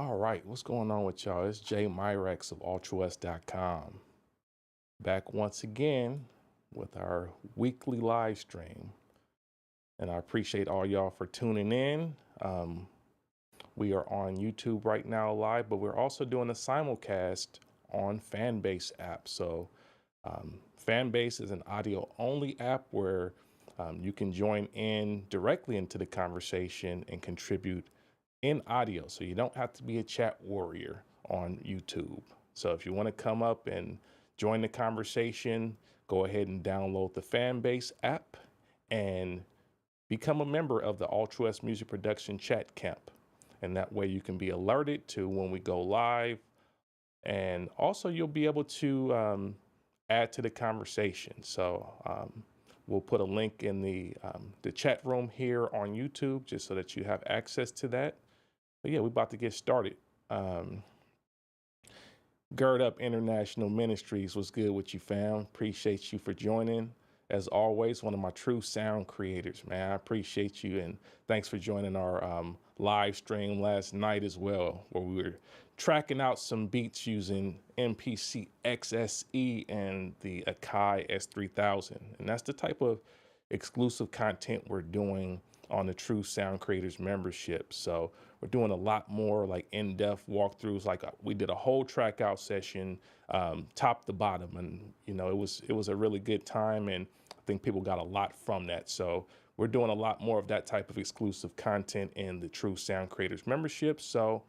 All right, what's going on with y'all? It's Jay Myrex of ultrawest.com. Back once again with our weekly live stream. And I appreciate all y'all for tuning in. We are on YouTube right now live, but we're also doing a simulcast on Fanbase app. So Fanbase is an audio only app where you can join in directly into the conversation and contribute in audio. So you don't have to be a chat warrior on YouTube. So if you want to come up and join the conversation, go ahead and download the Fanbase app and become a member of the Altruist Music Production Chat Camp. And that way you can be alerted to when we go live. And also you'll be able to add to the conversation. So we'll put a link in the chat room here on YouTube just so that you have access to that. But yeah, we're about to get started. Gird Up International Ministries was good what you found. Appreciate you for joining. As always, one of my true sound creators, man. I appreciate you and thanks for joining our live stream last night as well, where we were tracking out some beats using MPC XSE and the Akai S3000. And that's the type of exclusive content we're doing on the True Sound Creators membership. So we're doing a lot more like in-depth walkthroughs. Like we did a whole track out session, top to bottom, and it was a really good time, and I think people got a lot from that. So we're doing a lot more of that type of exclusive content in the True Sound Creators membership. So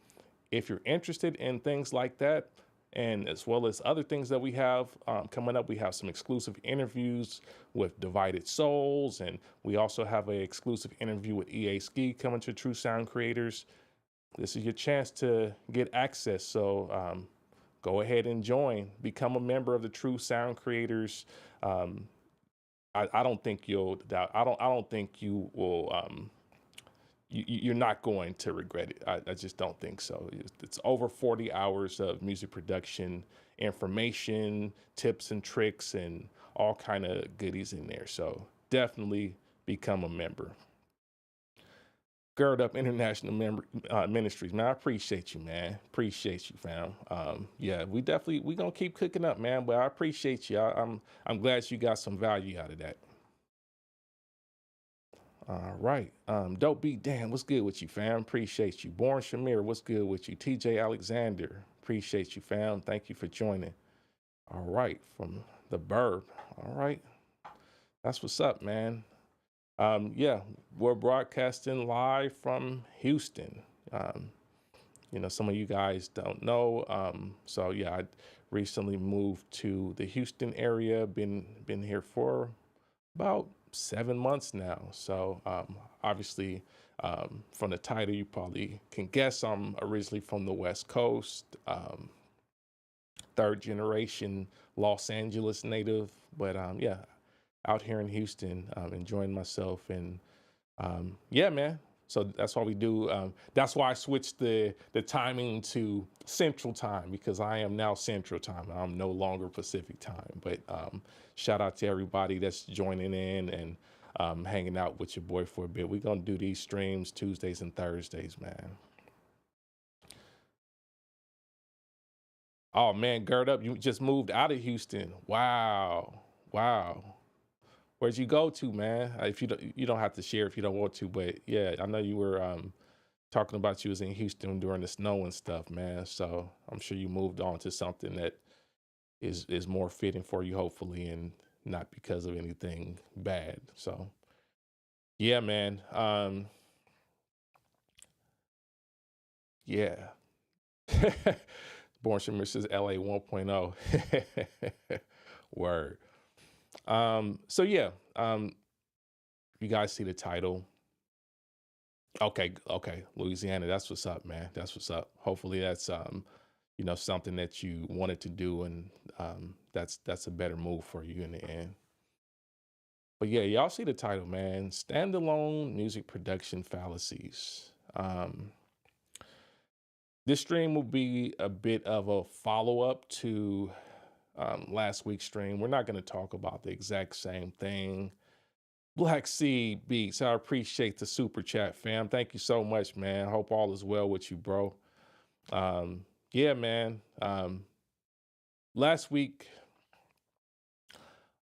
if you're interested in things like that, and as well as other things that we have coming up, we have some exclusive interviews with Divided Souls, and we also have an exclusive interview with EA Ski coming to True Sound Creators. This is your chance to get access. So go ahead and join, become a member of the True Sound Creators. I don't think you'll doubt. I don't think you will. You're not going to regret it. I just don't think so. It's over 40 hours of music production, information, tips and tricks, and all kind of goodies in there. So definitely become a member. Gird Up International Ministries, man. I appreciate you, man. Appreciate you, fam. Yeah, we gonna keep cooking up, man. But I appreciate you. I'm glad you got some value out of that. All right. Dope Beat Dan, what's good with you, fam? Appreciate you. Born Shamir, what's good with you? TJ Alexander, appreciate you, fam. Thank you for joining. All right, from the Burb. All right. That's what's up, man. Yeah, we're broadcasting live from Houston. Some of you guys don't know. So yeah, I recently moved to the Houston area, been here for about 7 months now. So obviously from the title, you probably can guess I'm originally from the West Coast, third generation Los Angeles native, but yeah, out here in Houston, enjoying myself. And yeah, man. So that's why we do. That's why I switched the timing to Central Time, because I am now Central Time. I'm no longer Pacific Time. But shout out to everybody that's joining in and hanging out with your boy for a bit. We're gonna do these streams Tuesdays and Thursdays, man. Oh man, Gird Up, you just moved out of Houston. Wow, wow. Where'd you go to, man? If you don't have to share if you don't want to, but yeah, I know you were talking about you was in Houston during the snow and stuff, man. So I'm sure you moved on to something that is more fitting for you, hopefully, and not because of anything bad. So yeah, man. Yeah. Born Shimmer says LA 1.0. Word. So yeah, you guys see the title. Okay, Louisiana, that's what's up, man. That's what's up. Hopefully that's something that you wanted to do, and that's a better move for you in the end. But yeah, y'all see the title, man. Standalone music production fallacies. This stream will be a bit of a follow-up to last week's stream. We're not going to talk about the exact same thing. Black Seed Beats, I appreciate the super chat, fam. Thank you so much, man. Hope all is well with you, bro. Yeah, man. Last week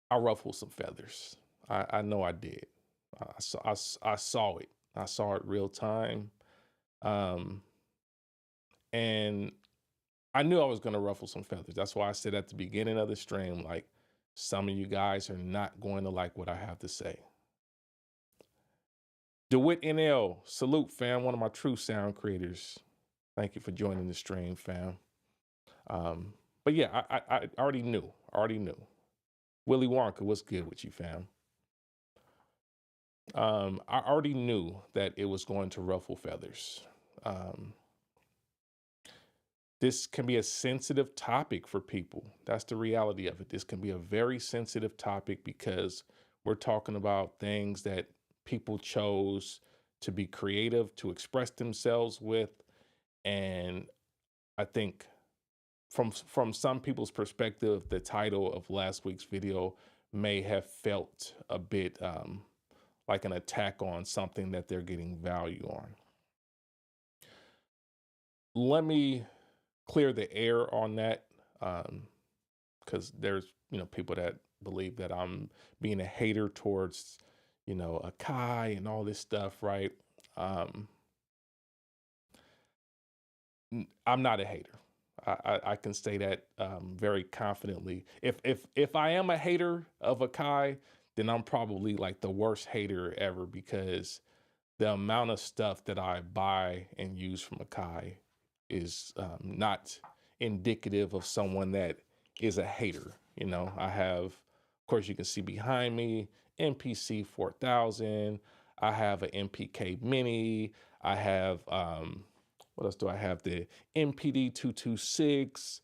I ruffled some feathers. I know I did. I saw it. I saw it real time. Um, and I knew I was going to ruffle some feathers. That's why I said at the beginning of the stream, like, some of you guys are not going to like what I have to say. DeWitt NL, salute, fam. One of my true sound creators. Thank you for joining the stream, fam. But yeah, I already knew. Already knew. Willy Wonka, what's good with you, fam? I already knew that it was going to ruffle feathers. Um, this can be a sensitive topic for people. That's the reality of it. This can be a very sensitive topic because we're talking about things that people chose to be creative, to express themselves with. And I think from some people's perspective, the title of last week's video may have felt a bit like an attack on something that they're getting value on. Let me clear the air on that, because there's people that believe that I'm being a hater towards Akai and all this stuff, right? Um, I'm not a hater. I can say that very confidently. If I am a hater of Akai, then I'm probably like the worst hater ever, because the amount of stuff that I buy and use from Akai is not indicative of someone that is a hater. I have, of course, you can see behind me, MPC 4000. I have an MPK Mini. I have, what else do I have? The MPD 226.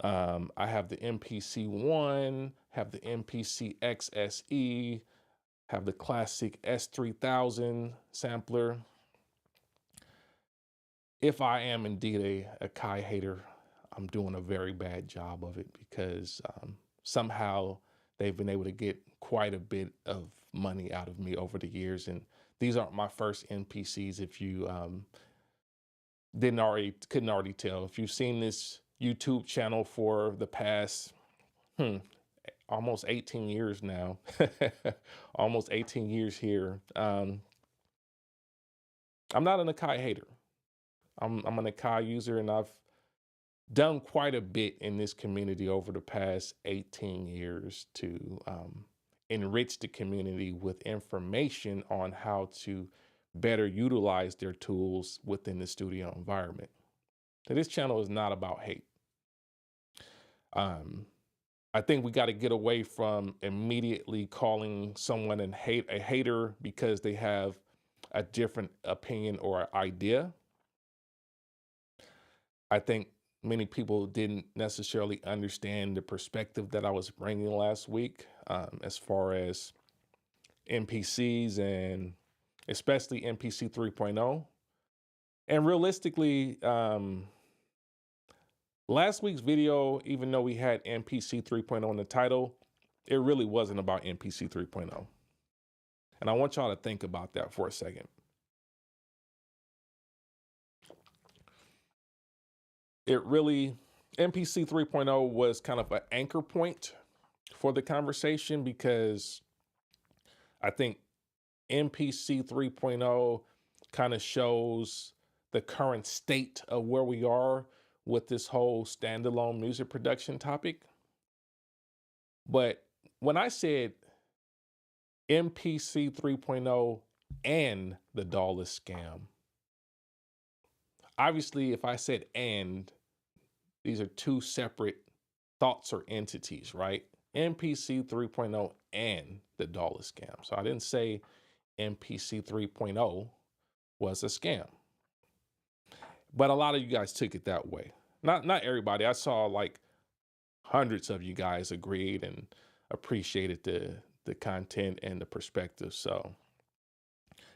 I have the MPC 1, have the MPC XSE, have the classic S3000 sampler. If I am indeed a Kai hater, I'm doing a very bad job of it, because somehow they've been able to get quite a bit of money out of me over the years. And these aren't my first NPCs. If you couldn't already tell, if you've seen this YouTube channel for the past almost 18 years now, almost 18 years here, I'm not an Akai hater. I'm an Akai user, and I've done quite a bit in this community over the past 18 years to enrich the community with information on how to better utilize their tools within the studio environment. So this channel is not about hate. I think we got to get away from immediately calling someone a hater because they have a different opinion or idea. I think many people didn't necessarily understand the perspective that I was bringing last week, as far as NPCs, and especially NPC 3.0. And realistically, last week's video, even though we had NPC 3.0 in the title, it really wasn't about NPC 3.0. And I want y'all to think about that for a second. NPC 3.0 was kind of an anchor point for the conversation, because I think NPC 3.0 kind of shows the current state of where we are with this whole standalone music production topic. But when I said MPC 3.0 and the Dawless scam, obviously if I said and, these are two separate thoughts or entities, right? MPC 3.0 and the Dawless scam. So I didn't say MPC 3.0 was a scam, but a lot of you guys took it that way. Not everybody. I saw like hundreds of you guys agreed and appreciated the content and the perspective. So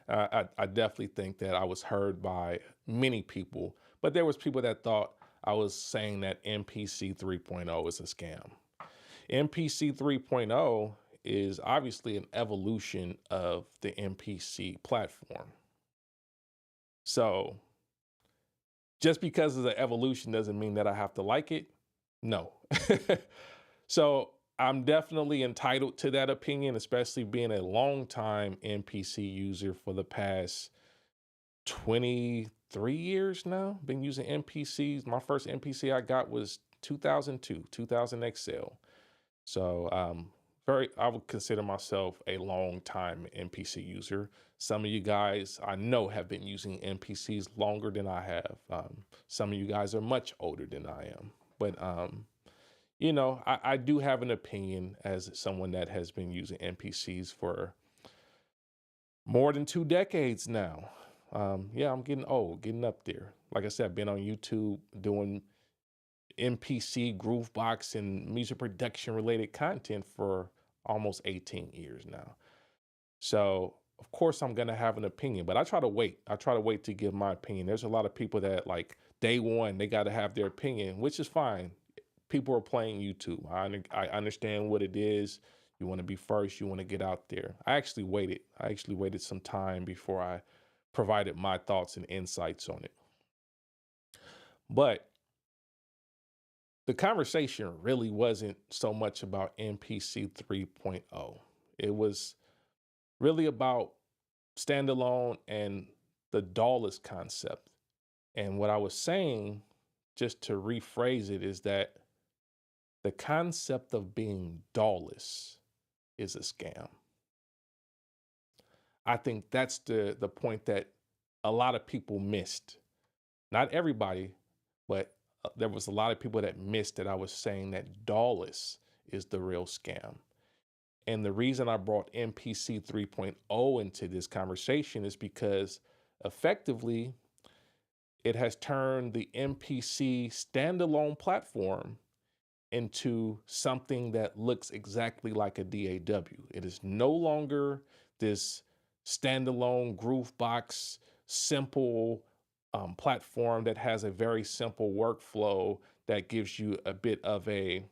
I definitely think that I was heard by many people, but there was people that thought I was saying that MPC 3.0 is a scam. MPC 3.0 is obviously an evolution of the MPC platform. So just because of the evolution doesn't mean that I have to like it. No. So I'm definitely entitled to that opinion, especially being a long time MPC user for the past 23 years now. Been using MPCs. My first MPC I got was 2002, 2000 XL. So I would consider myself a long time MPC user. Some of you guys I know have been using MPCs longer than I have. Some of you guys are much older than I am. But I do have an opinion as someone that has been using MPCs for more than 2 decades now. Yeah, I'm getting old, getting up there. Like I said, I've been on YouTube doing MPC, groovebox, and music production related content for almost 18 years now. So, of course, I'm going to have an opinion, but I try to wait. I try to wait to give my opinion. There's a lot of people that, like, day one, they got to have their opinion, which is fine. People are playing YouTube. I understand what it is. You want to be first, you want to get out there. I actually waited. Some time before I provided my thoughts and insights on it. But the conversation really wasn't so much about MPC 3.0. It was really about standalone and the DAWless concept. And what I was saying, just to rephrase it, is that the concept of being DAWless is a scam. I think that's the point that a lot of people missed. Not everybody, but there was a lot of people that missed that I was saying that DAWless is the real scam. And the reason I brought MPC 3.0 into this conversation is because effectively it has turned the MPC standalone platform into something that looks exactly like a DAW. It is no longer this standalone groovebox, simple platform that has a very simple workflow that gives you a bit of a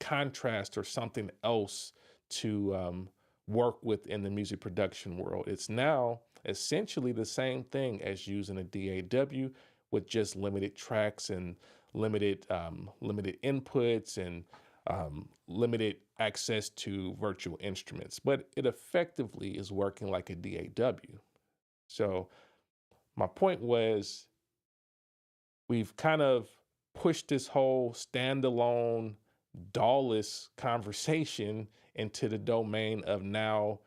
contrast or something else to work with in the music production world. It's now essentially the same thing as using a DAW with just limited tracks and limited inputs and limited access to virtual instruments, but it effectively is working like a DAW. So my point was, we've kind of pushed this whole standalone DAWless conversation into the domain of now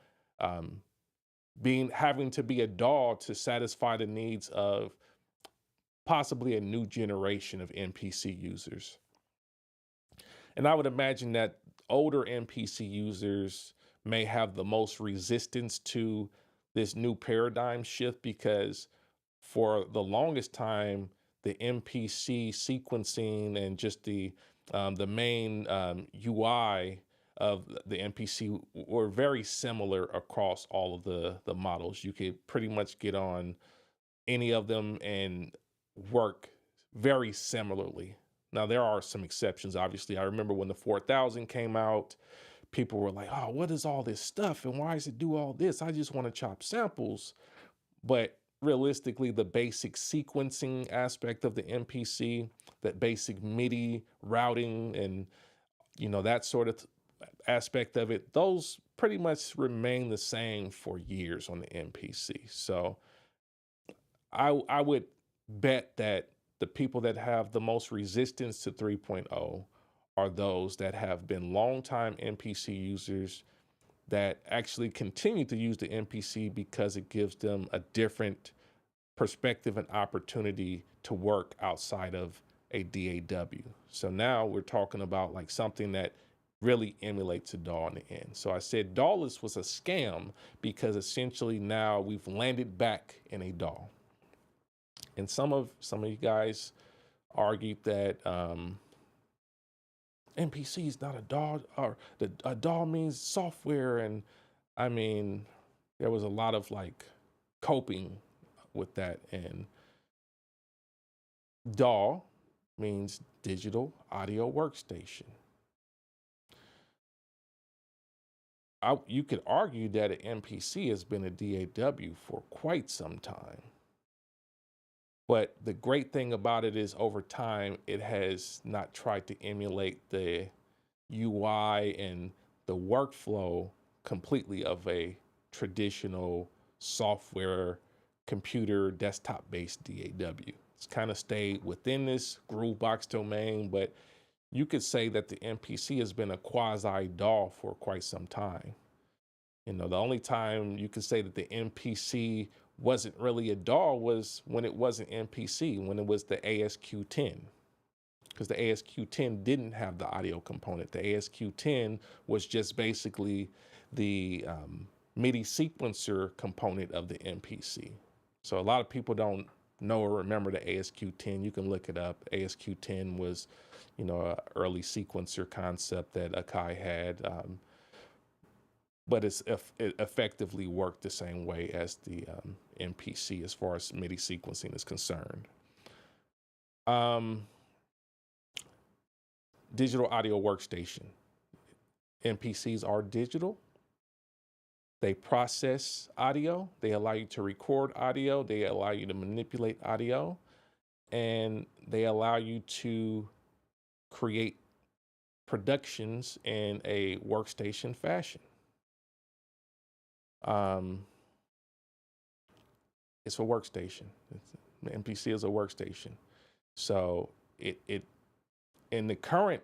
having to be a DAW to satisfy the needs of possibly a new generation of MPC users. And I would imagine that older MPC users may have the most resistance to this new paradigm shift, because for the longest time, the MPC sequencing and just the main UI of the MPC were very similar across all of the models. You could pretty much get on any of them and work very similarly. Now, there are some exceptions, obviously. I remember when the 4000 came out, people were like, oh, what is all this stuff? And why does it do all this? I just want to chop samples. But realistically, the basic sequencing aspect of the MPC, that basic MIDI routing and, that sort of aspect of it, those pretty much remain the same for years on the MPC. So I would bet that the people that have the most resistance to 3.0 are those that have been longtime MPC users that actually continue to use the MPC because it gives them a different perspective and opportunity to work outside of a DAW. So now we're talking about like something that really emulates a DAW in the end. So I said DAWless was a scam because essentially now we've landed back in a DAW. And some of you guys argued that MPC is not a DAW, or a DAW means software. And I mean, there was a lot of like coping with that. And DAW means digital audio workstation. You could argue that an MPC has been a DAW for quite some time. But the great thing about it is over time, it has not tried to emulate the UI and the workflow completely of a traditional software computer desktop based DAW. It's kind of stayed within this Groovebox domain, but you could say that the MPC has been a quasi DAW for quite some time. You know, the only time you could say that the MPC wasn't really a DAW was when it wasn't MPC, when it was the ASQ10. Because the ASQ10 didn't have the audio component. The ASQ10 was just basically the MIDI sequencer component of the MPC. So a lot of people don't know or remember the ASQ10. You can look it up. ASQ10 was, you know, an early sequencer concept that Akai had, but it effectively worked the same way as the MPC as far as MIDI sequencing is concerned. Digital audio workstation. MPCs are digital. They process audio. They allow you to record audio. They allow you to manipulate audio. And they allow you to create productions in a workstation fashion. It's a workstation. The MPC is a workstation. So it in the current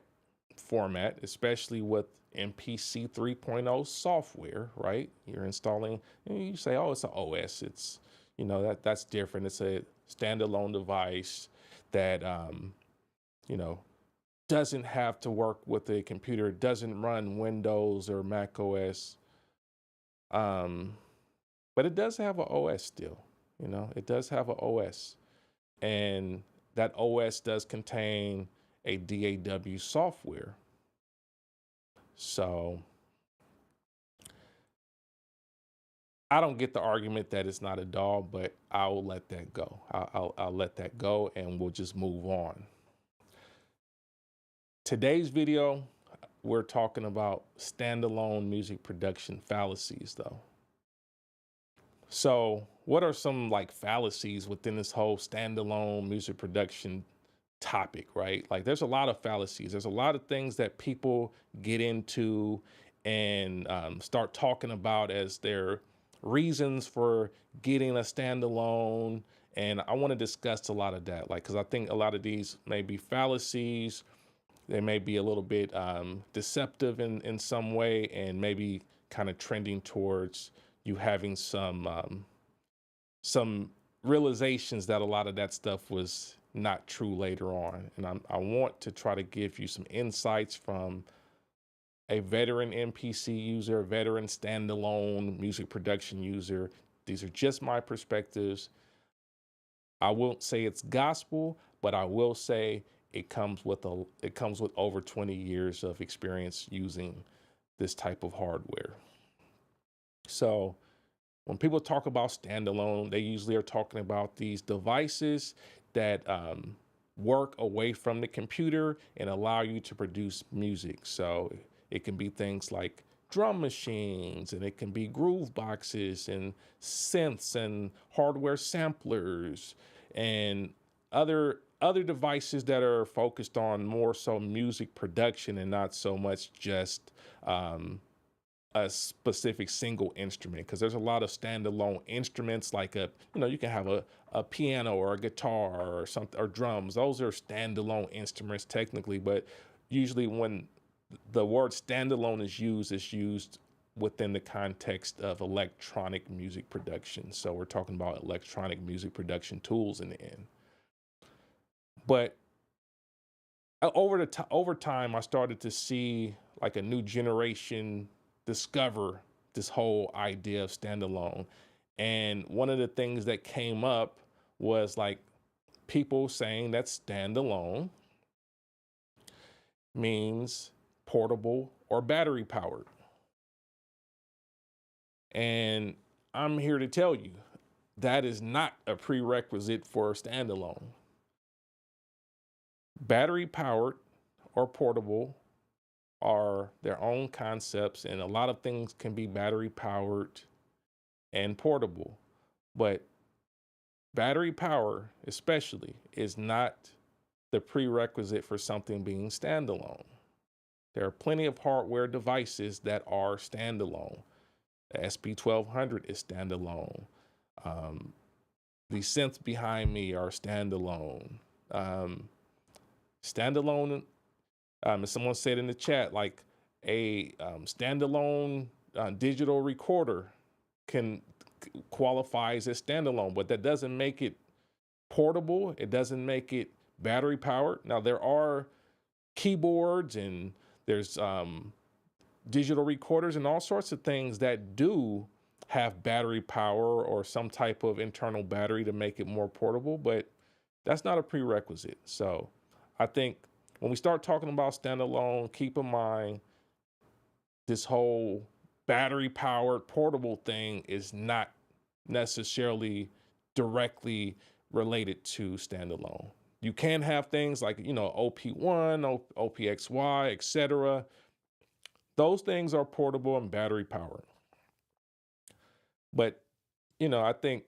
format, especially with MPC 3.0 software, right? You're installing, you say, oh, it's an OS. It's, you know, that's different. It's a standalone device that, you know, doesn't have to work with a computer, doesn't run Windows or Mac OS. But it does have an OS still, you know, it does have an OS. And that OS does contain a DAW software. So I don't get the argument that it's not a DAW, but I'll let that go. I'll let that go and we'll just move on. Today's video, we're talking about standalone music production fallacies though. So what are some like fallacies within this whole standalone music production topic, right? Like there's a lot of fallacies. There's a lot of things that people get into and start talking about as their reasons for getting a standalone. And I want to discuss a lot of that, like, because I think a lot of these may be fallacies. They may be a little bit deceptive in some way, and maybe kind of trending towards you having some realizations that a lot of that stuff was not true later on. And I want to try to give you some insights from a veteran MPC user, a veteran standalone music production user. These are just my perspectives. I won't say it's gospel, but I will say it comes with over 20 years of experience using this type of hardware. So when people talk about standalone, they usually are talking about these devices that work away from the computer and allow you to produce music. So it can be things like drum machines, and it can be groove boxes and synths and hardware samplers and other devices that are focused on more so music production and not so much just a specific single instrument, because there's a lot of standalone instruments like you can have a piano or a guitar or something, or drums. Those are standalone instruments technically, but usually when the word standalone is used within the context of electronic music production. So we're talking about electronic music production tools in the end. But over time, I started to see like a new generation discover this whole idea of standalone. And one of the things that came up was like people saying that standalone means portable or battery powered. And I'm here to tell you that is not a prerequisite for standalone. Battery powered or portable are their own concepts, and a lot of things can be battery powered and portable. But battery power, especially, is not the prerequisite for something being standalone. There are plenty of hardware devices that are standalone. The SP1200 is standalone. Um, the synths behind me are standalone. Um, standalone, as someone said in the chat, like a standalone digital recorder can qualifies as standalone, but that doesn't make it portable. It doesn't make it battery powered. Now there are keyboards and there's digital recorders and all sorts of things that do have battery power or some type of internal battery to make it more portable, but that's not a prerequisite. So I think when we start talking about standalone, keep in mind this whole battery powered portable thing is not necessarily directly related to standalone. You can have things like, OP1, OPXY, etc. Those things are portable and battery powered. But, I think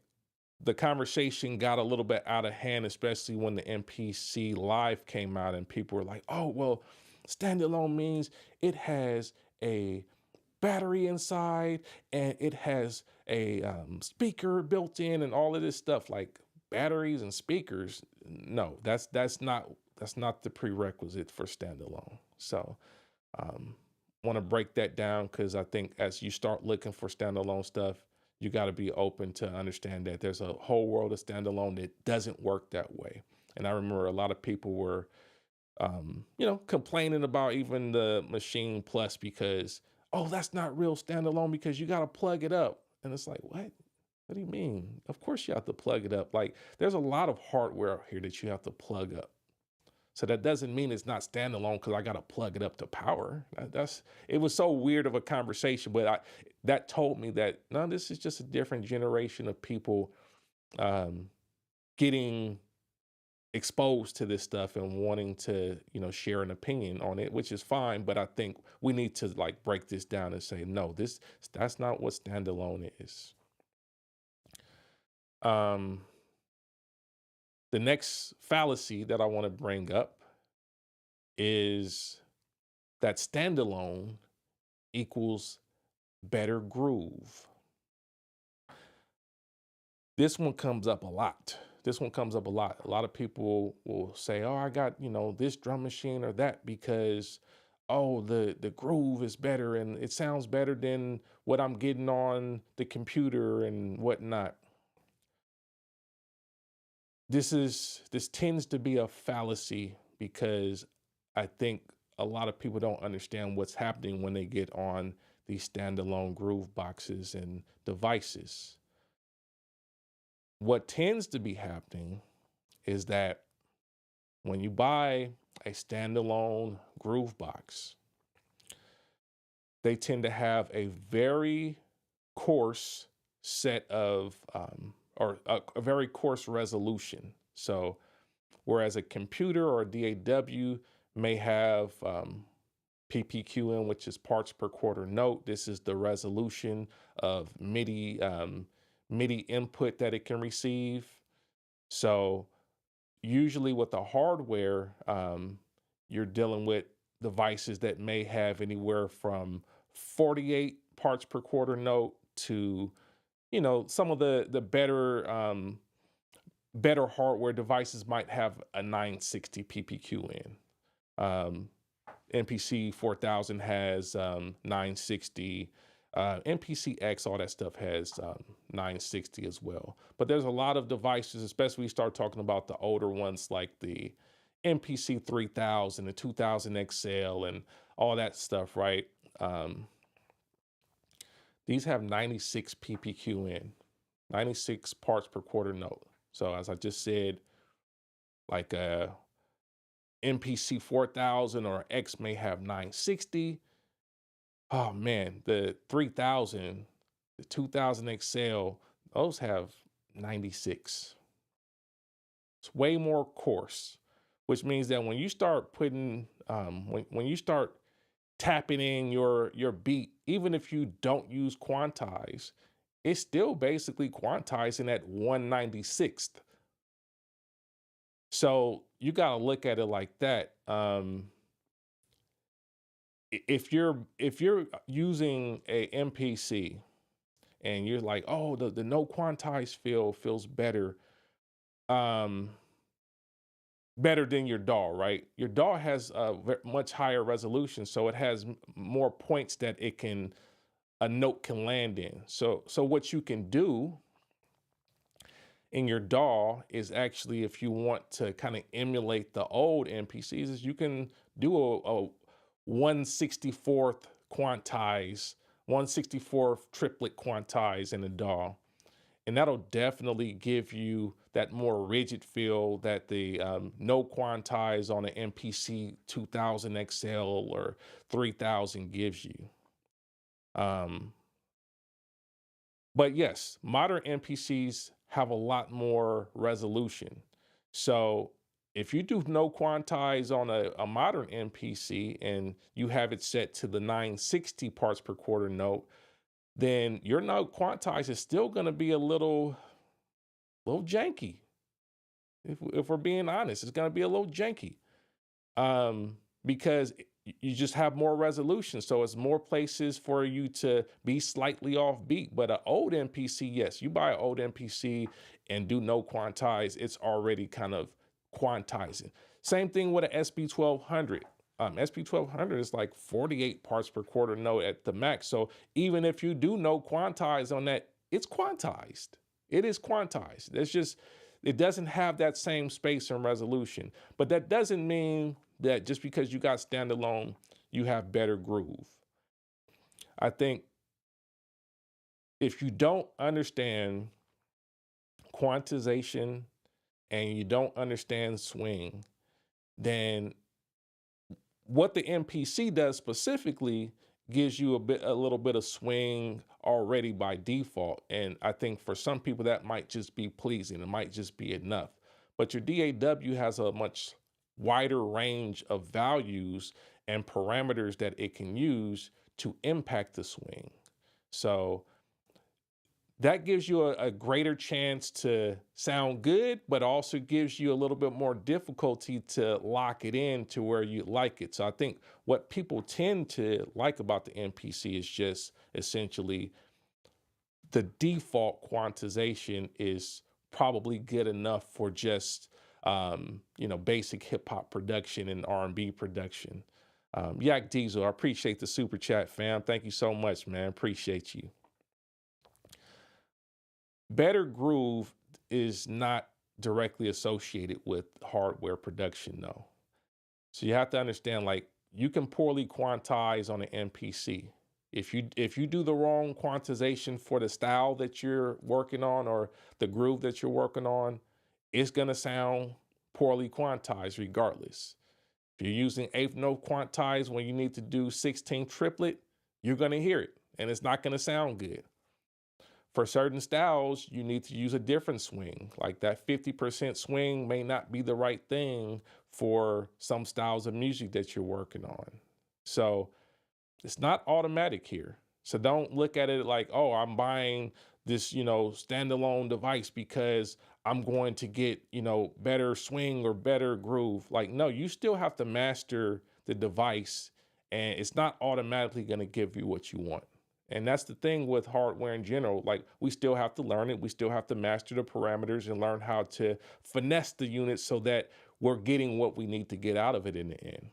the conversation got a little bit out of hand, especially when the MPC Live came out and people were like, oh, well, standalone means it has a battery inside and it has a speaker built in and all of this stuff, like batteries and speakers. No, that's not the prerequisite for standalone. So want to break that down, because I think as you start looking for standalone stuff, you got to be open to understand that there's a whole world of standalone that doesn't work that way. And I remember a lot of people were complaining about even the Machine Plus because, oh, that's not real standalone because you got to plug it up. And it's like, what? What do you mean? Of course you have to plug it up. Like, there's a lot of hardware out here that you have to plug up. So that doesn't mean it's not standalone because I got to plug it up to power. It was so weird of a conversation, but that told me that, no, this is just a different generation of people getting exposed to this stuff and wanting to, share an opinion on it, which is fine. But I think we need to break this down and say, no, that's not what standalone is. The next fallacy that I want to bring up is that standalone equals better groove. This one comes up a lot. A lot of people will say, oh, I got, this drum machine or that because, oh, the groove is better and it sounds better than what I'm getting on the computer and whatnot. This tends to be a fallacy because I think a lot of people don't understand what's happening when they get on these standalone groove boxes and devices. What tends to be happening is that when you buy a standalone groove box, they tend to have a very coarse set of, or a very coarse resolution. So whereas a computer or a DAW may have PPQM, which is parts per quarter note, this is the resolution of MIDI input that it can receive. So usually with the hardware, you're dealing with devices that may have anywhere from 48 parts per quarter note to, some of the better hardware devices might have a 960 PPQN. MPC 4000 has 960. MPC X, all that stuff has 960 as well. But there's a lot of devices, especially when you start talking about the older ones like the MPC 3000, the 2000 XL, and all that stuff, right? These have 96 PPQN, 96 parts per quarter note. So as I just said, like a MPC 4000 or X may have 960. Oh man, the 3000, the 2000 XL, those have 96. It's way more coarse, which means that when you start putting, when you start tapping in your beat, even if you don't use quantize, it's still basically quantizing at 196th. So you got to look at it like that. If you're using a MPC and you're like, oh, the no quantized feel feels better, um, better than your DAW, right? Your DAW has a much higher resolution, so it has more points that a note can land in. So what you can do in your DAW is actually, if you want to kind of emulate the old MPCs, is you can do a 1/64th quantize, 1/64th triplet quantize in a DAW. And that'll definitely give you that more rigid feel that the no quantize on an MPC 2000 XL or 3000 gives you. Um, but yes, modern MPCs have a lot more resolution. So if you do no quantize on a modern MPC and you have it set to the 960 parts per quarter note, then your note quantize is still going to be a little janky. If we're being honest, it's going to be a little janky, because you just have more resolution. So it's more places for you to be slightly off beat. But an old MPC, yes, you buy an old MPC and do no quantize, it's already kind of quantizing. Same thing with an SB1200. SB1200 is like 48 parts per quarter note at the max. So even if you do no quantize on that, it's quantized. It is quantized. It's just, it doesn't have that same space and resolution. But that doesn't mean that just because you got standalone, you have better groove. I think if you don't understand quantization and you don't understand swing, then what the MPC does specifically gives you a little bit of swing already by default. And I think for some people that might just be pleasing. It might just be enough. But your DAW has a much wider range of values and parameters that it can use to impact the swing. So that gives you a greater chance to sound good, but also gives you a little bit more difficulty to lock it in to where you like it. So I think what people tend to like about the MPC is just essentially the default quantization is probably good enough for just basic hip hop production and R&B production. Yak Diesel, I appreciate the super chat, fam. Thank you so much, man. Appreciate you. Better groove is not directly associated with hardware production, though. So you have to understand, like, you can poorly quantize on an MPC. If you do the wrong quantization for the style that you're working on or the groove that you're working on, it's gonna sound poorly quantized regardless. If you're using eighth note quantize when you need to do 16 triplet, you're gonna hear it and it's not gonna sound good. For certain styles, you need to use a different swing. Like that 50% swing may not be the right thing for some styles of music that you're working on. So it's not automatic here. So don't look at it like, oh, I'm buying this, standalone device because I'm going to get, better swing or better groove. Like, no, you still have to master the device and it's not automatically going to give you what you want. And that's the thing with hardware in general. Like, we still have to learn it. We still have to master the parameters and learn how to finesse the unit so that we're getting what we need to get out of it in the end.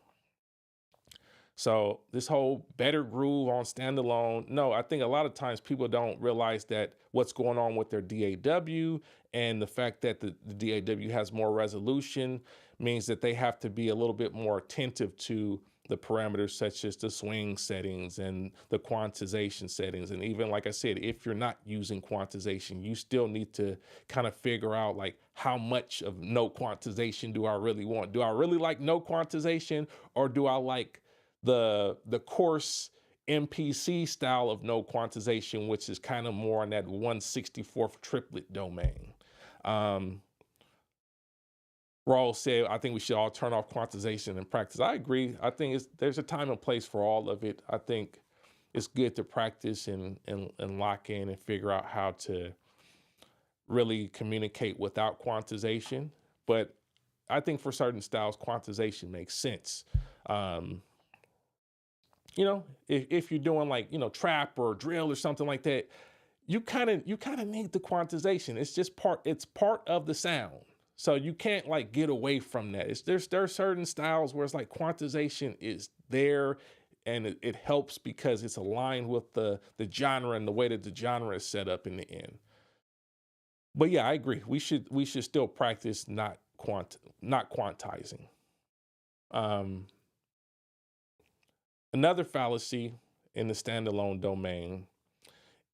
So this whole better groove on standalone, no, I think a lot of times people don't realize that what's going on with their DAW and the fact that the DAW has more resolution means that they have to be a little bit more attentive to the parameters such as the swing settings and the quantization settings. And even like I said, if you're not using quantization, you still need to kind of figure out like how much of no quantization do I really want? Do I really like no quantization, or do I like the coarse MPC style of no quantization, which is kind of more on that 1/64th triplet domain? Rawls said, I think we should all turn off quantization in practice. I agree. I think there's a time and place for all of it. I think it's good to practice and lock in and figure out how to really communicate without quantization. But I think for certain styles, quantization makes sense. Um, if you're doing like, trap or drill or something like that, you kind of need the quantization. It's part of the sound. So you can't like get away from that. There are certain styles where it's like quantization is there, and it helps because it's aligned with the genre and the way that the genre is set up in the end. But yeah, I agree. We should still practice not quantizing. Um, Another fallacy in the standalone domain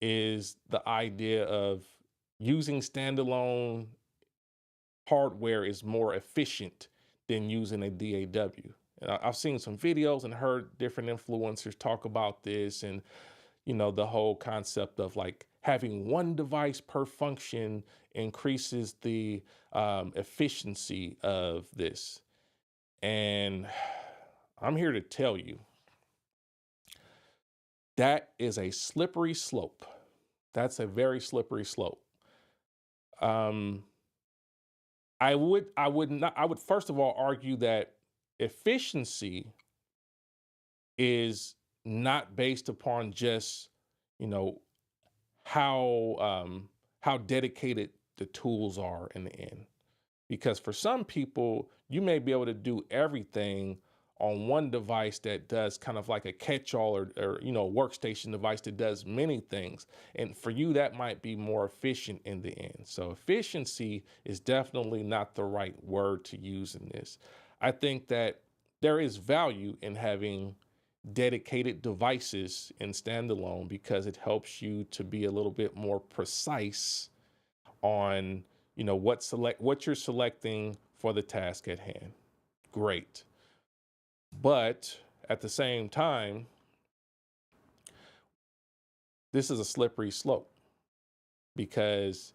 is the idea of using standalone hardware is more efficient than using a DAW. And I've seen some videos and heard different influencers talk about this, and the whole concept of like having one device per function increases the efficiency of this. And I'm here to tell you that is a slippery slope. That's a very slippery slope. Um, I would first of all argue that efficiency is not based upon just, you know, how dedicated the tools are in the end. Because for some people, you may be able to do everything on one device that does kind of like a catch-all or workstation device that does many things. And for you, that might be more efficient in the end. So efficiency is definitely not the right word to use in this. I think that there is value in having dedicated devices in standalone because it helps you to be a little bit more precise on what you're selecting for the task at hand. Great. But at the same time, this is a slippery slope because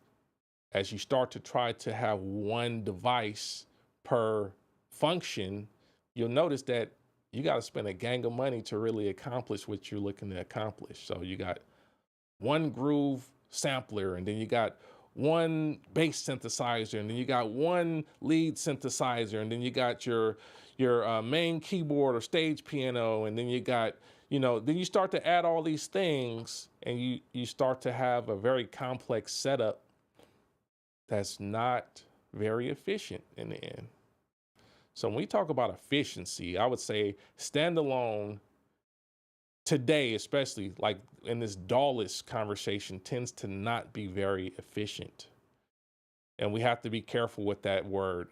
as you start to try to have one device per function, you'll notice that you got to spend a gang of money to really accomplish what you're looking to accomplish. So you got one groove sampler, and then you got one bass synthesizer, and then you got one lead synthesizer, and then you got your main keyboard or stage piano, and then you got, then you start to add all these things, and you start to have a very complex setup that's not very efficient in the end. So when we talk about efficiency, I would say standalone today, especially like in this DAW-less conversation, tends to not be very efficient. And we have to be careful with that word.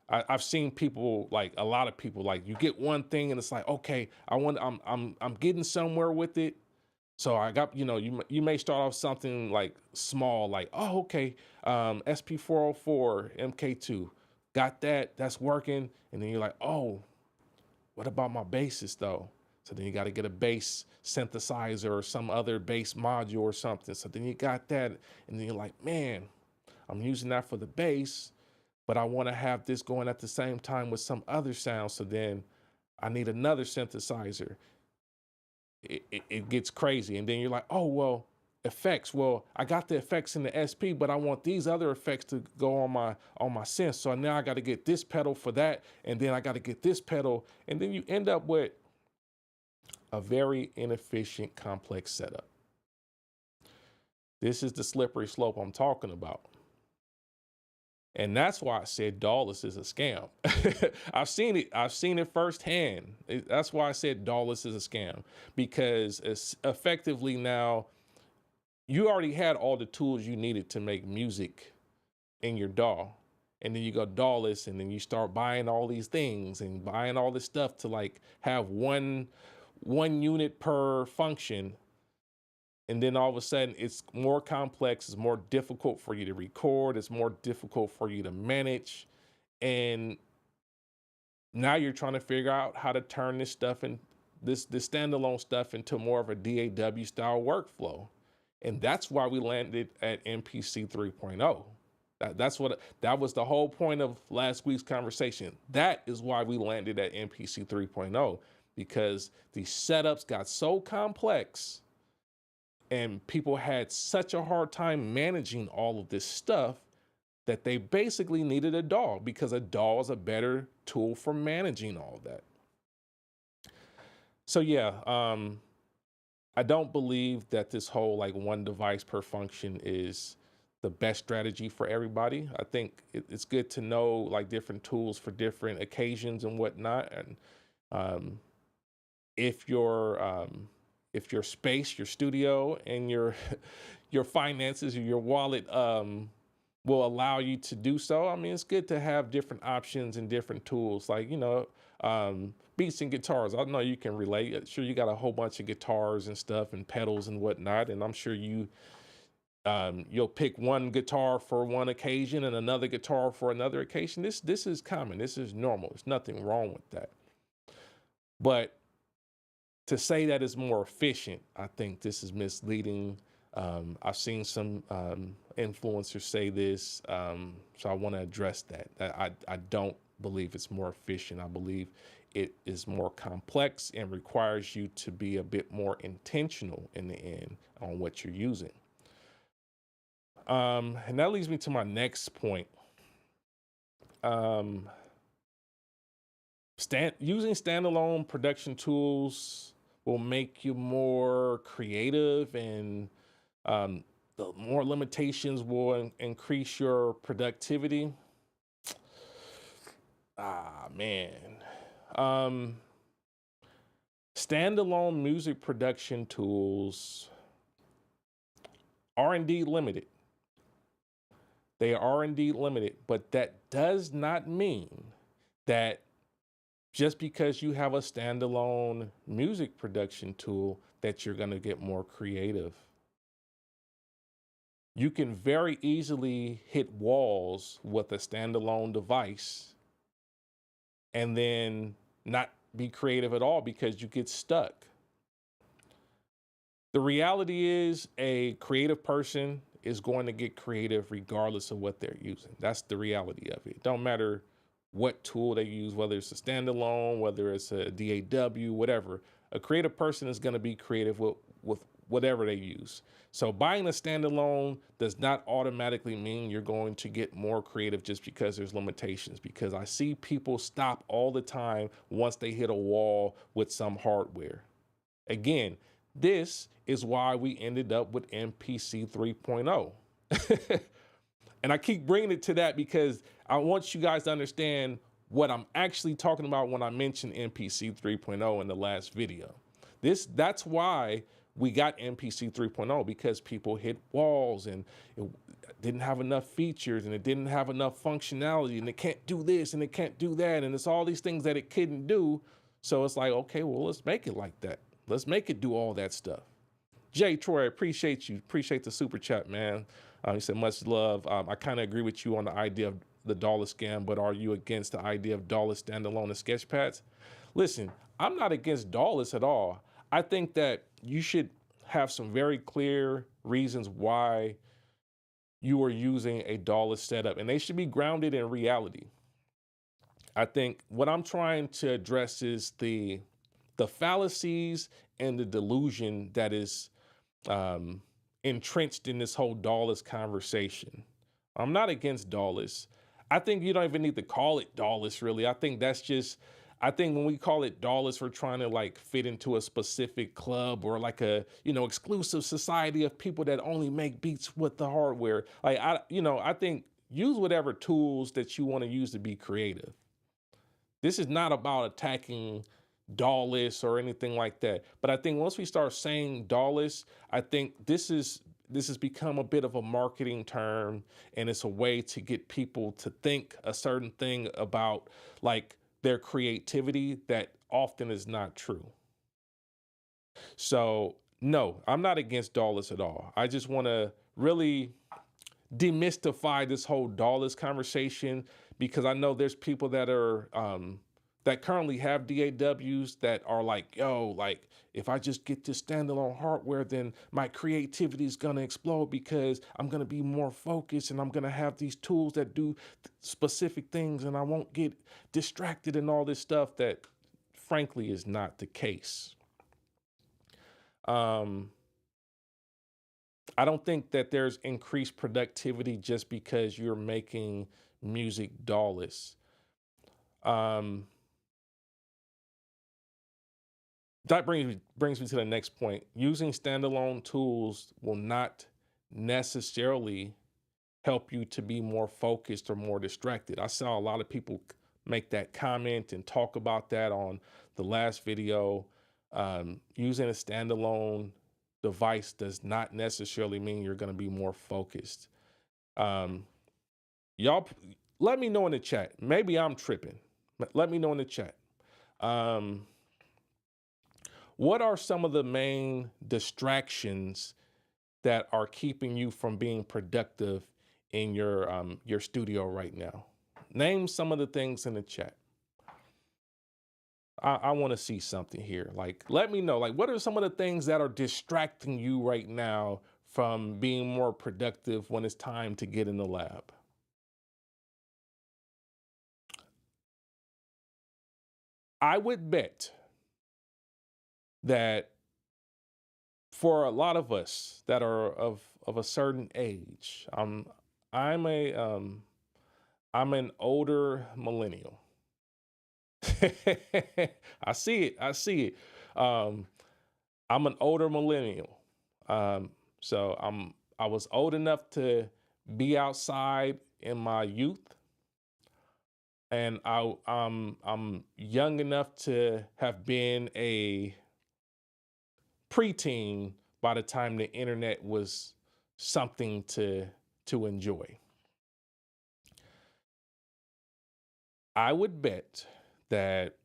I've seen people, like a lot of people, like you get one thing and it's like, okay, I'm getting somewhere with it. So I got, you may start off something like small, like, oh, okay, SP404 MK2, got that, that's working. And then you're like, oh, what about my basses though? So then you got to get a bass synthesizer or some other bass module or something. So then you got that, and then you're like, man, I'm using that for the bass, but I want to have this going at the same time with some other sound. So then I need another synthesizer. It gets crazy. And then you're like, oh, well, effects. Well, I got the effects in the SP, but I want these other effects to go on my synth. So now I got to get this pedal for that. And then I got to get this pedal. And then you end up with a very inefficient, complex setup. This is the slippery slope I'm talking about. And that's why I said DAW-less is a scam. I've seen it firsthand. That's why I said DAW-less is a scam, because it's effectively now you already had all the tools you needed to make music in your DAW. And then you go DAW-less, and then you start buying all these things and buying all this stuff to like have one unit per function. And then all of a sudden it's more complex, it's more difficult for you to record, it's more difficult for you to manage. And now you're trying to figure out how to turn this stuff in this standalone stuff into more of a DAW style workflow. And that's why we landed at MPC 3.0. That was the whole point of last week's conversation. That is why we landed at MPC 3.0, because the setups got so complex and people had such a hard time managing all of this stuff that they basically needed a DAW, because a DAW is a better tool for managing all that. So yeah, I don't believe that this whole like one device per function is the best strategy for everybody. I think it's good to know like different tools for different occasions and whatnot. And um, if your space, your studio, and your your finances or your wallet will allow you to do so, I mean, it's good to have different options and different tools. Like, beats and guitars. I know you can relate. Sure, you got a whole bunch of guitars and stuff and pedals and whatnot, and I'm sure you'll pick one guitar for one occasion and another guitar for another occasion. This is common. This is normal. There's nothing wrong with that. But to say that it's more efficient, I think this is misleading. I've seen some influencers say this, so I want to address that. I don't believe it's more efficient. I believe it is more complex and requires you to be a bit more intentional in the end on what you're using. And that leads me to my next point. Using standalone production tools will make you more creative, and the more limitations will increase your productivity. Ah, man. Standalone music production tools are indeed limited. They are indeed limited, but that does not mean that just because you have a standalone music production tool that you're going to get more creative. You can very easily hit walls with a standalone device and then not be creative at all because you get stuck. The reality is a creative person is going to get creative regardless of what they're using. That's the reality of it. Don't matter what tool they use, whether it's a standalone, whether it's a DAW, whatever. A creative person is going to be creative with whatever they use. So buying a standalone does not automatically mean you're going to get more creative just because there's limitations, because I see people stop all the time once they hit a wall with some hardware. Again, this is why we ended up with MPC 3.0. And I keep bringing it to that because I want you guys to understand what I'm actually talking about when I mention MPC 3.0 in the last video. That's why we got MPC 3.0, because people hit walls and it didn't have enough features and it didn't have enough functionality and it can't do this and it can't do that and it's all these things that it couldn't do. So it's like, okay, well, let's make it like that. Let's make it do all that stuff. Jay Troy, I appreciate you. Appreciate the super chat, man. He said, much love. I kind of agree with you on the idea of the dollar scam, but are you against the idea of dollar standalone and sketch pads? Listen, I'm not against dollars at all. I think that you should have some very clear reasons why you are using a dollar setup, and they should be grounded in reality. I think what I'm trying to address is the fallacies and the delusion that is entrenched in this whole dollars conversation. I'm not against dollars. I think you don't even need to call it dollars, really. I think when we call it dollars, we're trying to like fit into a specific club or like a, exclusive society of people that only make beats with the hardware. Like, I think use whatever tools that you want to use to be creative. This is not about attacking dollars or anything like that. But I think once we start saying dollars, I think this has become a bit of a marketing term, and it's a way to get people to think a certain thing about like their creativity that often is not true. So no, I'm not against dollars at all. I just want to really demystify this whole dollars conversation, because I know there's people that are that currently have DAWs that are like, yo, like if I just get this standalone hardware, then my creativity is gonna explode because I'm gonna be more focused and I'm gonna have these tools that do specific things and I won't get distracted and all this stuff that frankly is not the case. Um, I don't think that there's increased productivity just because you're making music dollars. Um, that brings me to the next point. Using standalone tools will not necessarily help you to be more focused or more distracted. I saw a lot of people make that comment and talk about that on the last video. Using a standalone device does not necessarily mean you're going to be more focused. Um, y'all, let me know in the chat. Maybe I'm tripping. But let me know in the chat. Um, what are some of the main distractions that are keeping you from being productive in your studio right now? Name some of the things in the chat. I want to see something here. Like, let me know, like, what are some of the things that are distracting you right now from being more productive when it's time to get in the lab? I would bet that for a lot of us that are of a certain age, I'm a I'm an older millennial. I see it. I see it. Um, I'm an older millennial. Um, so I was old enough to be outside in my youth, and I'm young enough to have been a preteen by the time the internet was something to enjoy. I would bet that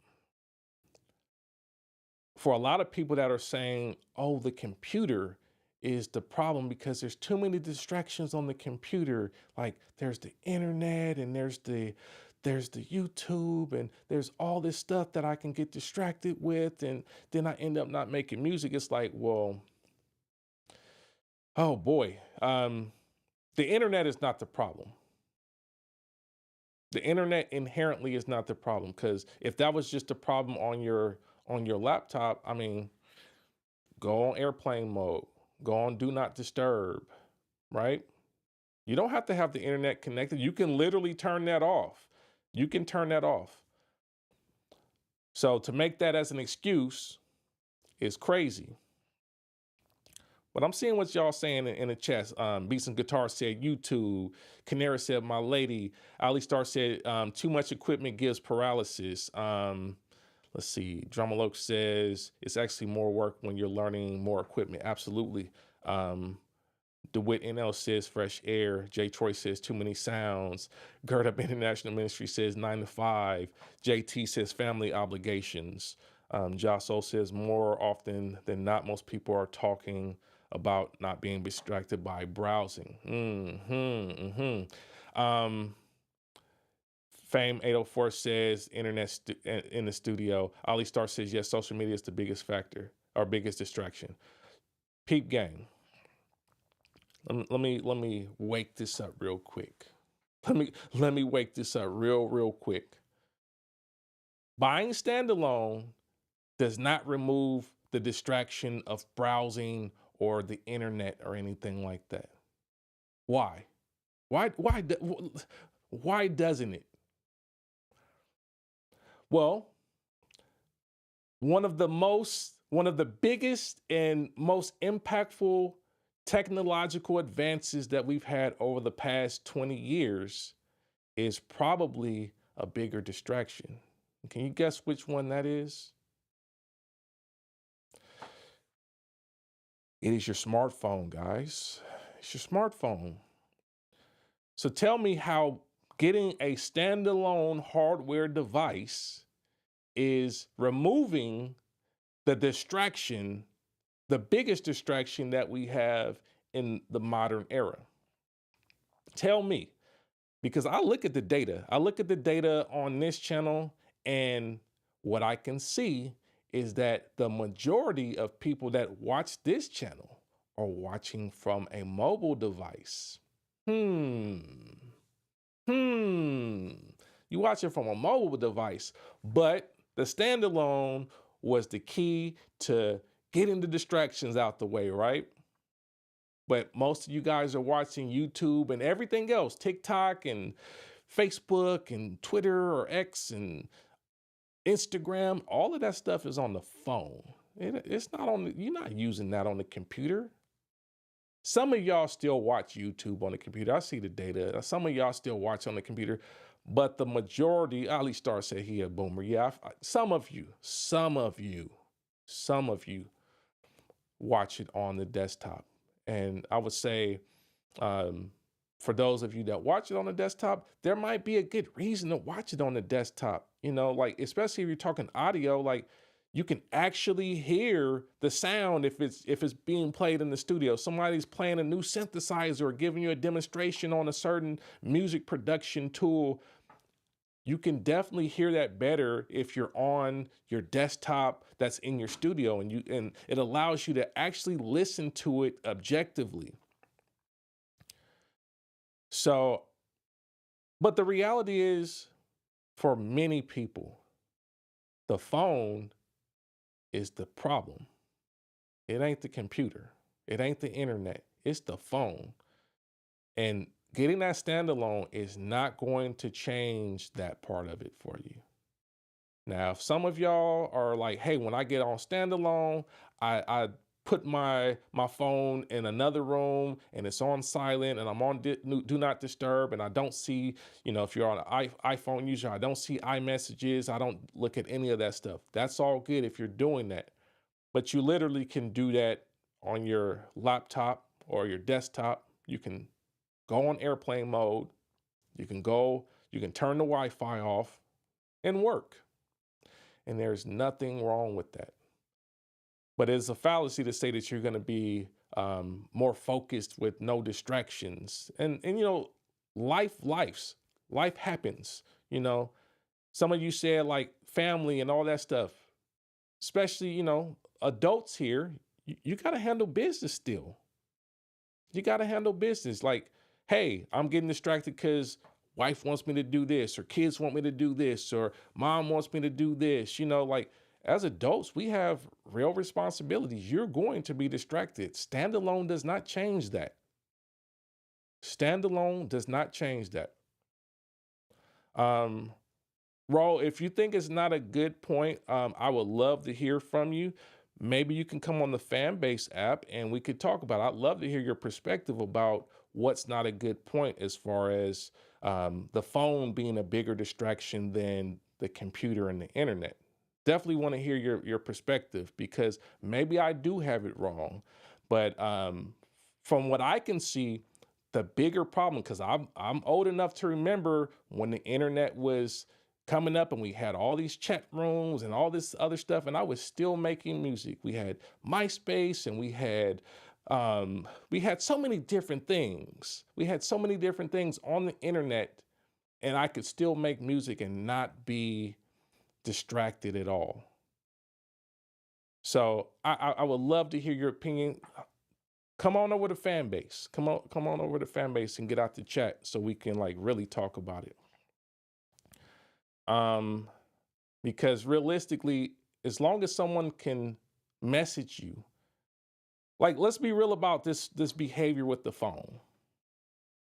for a lot of people that are saying, oh, the computer is the problem because there's too many distractions on the computer. Like there's the internet and there's the YouTube and there's all this stuff that I can get distracted with, and then I end up not making music. It's like, well, oh boy, the internet is not the problem. The internet inherently is not the problem, because if that was just a problem on your laptop, I mean, go on airplane mode, go on do not disturb, right? You don't have to have the internet connected. You can literally turn that off. You can turn that off. So to make that as an excuse is crazy. But I'm seeing what y'all saying in the chat. Beats and Guitar said YouTube. Canary said my lady. Ali Star said too much equipment gives paralysis. Let's see. Drumaloke says it's actually more work when you're learning more equipment. Absolutely. DeWitt NL says fresh air. Jay Troy says too many sounds. Gird Up International Ministry says 9 to 5. JT says family obligations. Josso says more often than not, most people are talking about not being distracted by browsing. Fame 804 says internet in the studio. Ali Star says yes, social media is the biggest factor or biggest distraction. Peep gang. Let me wake this up real quick. Let me wake this up real quick. Buying standalone does not remove the distraction of browsing or the internet or anything like that. Why? Why doesn't it? Well, one of the biggest and most impactful technological advances that we've had over the past 20 years is probably a bigger distraction. Can you guess which one that is? It is your smartphone, guys. It's your smartphone. So tell me how getting a standalone hardware device is removing the distraction, the biggest distraction that we have in the modern era. Tell me, because I look at the data. I look at the data on this channel, and what I can see is that the majority of people that watch this channel are watching from a mobile device. You watch it from a mobile device, but The standalone was the key to getting the distractions out the way, right? But most of you guys are watching YouTube and everything else, TikTok and Facebook and Twitter or X and Instagram. All of that stuff is on the phone. It's not on, you're not using that on the computer. Some of y'all still watch YouTube on the computer. I see the data. Some of y'all still watch on the computer, but the majority, Ali Star said he a boomer. Yeah, some of you watch it on the desktop. And I would say, for those of you that watch it on the desktop, there might be a good reason to watch it on the desktop. You know, like, especially if you're talking audio, like you can actually hear the sound if it's being played in the studio. Somebody's playing a new synthesizer or giving you a demonstration on a certain music production tool. You can definitely hear that better if you're on your desktop that's in your studio, and it allows you to actually listen to it objectively. So, but the reality is, for many people, the phone is the problem. It ain't the computer. It ain't the internet. It's the phone. And getting that standalone is not going to change that part of it for you. Now, if some of y'all are like, hey, when I get on standalone, I put my phone in another room and it's on silent and I'm on do not disturb, and I don't see, if you're on an iPhone user, I don't see iMessages. I don't look at any of that stuff. That's all good if you're doing that. But you literally can do that on your laptop or your desktop. You can go on airplane mode. You can turn the Wi-Fi off and work. And there's nothing wrong with that. But it's a fallacy to say that you're going to be more focused with no distractions. And life happens. Some of you said like family and all that stuff, especially, adults here, you got to handle business still. You got to handle business. Like, hey, I'm getting distracted because wife wants me to do this, or kids want me to do this, or mom wants me to do this. Like, as adults, we have real responsibilities. You're going to be distracted. Standalone does not change that. Standalone does not change that. Ro, if you think it's not a good point, I would love to hear from you. Maybe you can come on the Fanbase app and we could talk about it. I'd love to hear your perspective about what's not a good point as far as the phone being a bigger distraction than the computer and the internet. Definitely want to hear your perspective, because maybe I do have it wrong. But from what I can see, the bigger problem, because I'm old enough to remember when the internet was coming up and we had all these chat rooms and all this other stuff, and I was still making music. We had MySpace and we had so many different things. We had so many different things on the internet, and I could still make music and not be distracted at all. So I would love to hear your opinion. Come on over to Fanbase. Come on over to Fanbase and get out the chat so we can like really talk about it. Because realistically, as long as someone can message you, like, let's be real about this behavior with the phone.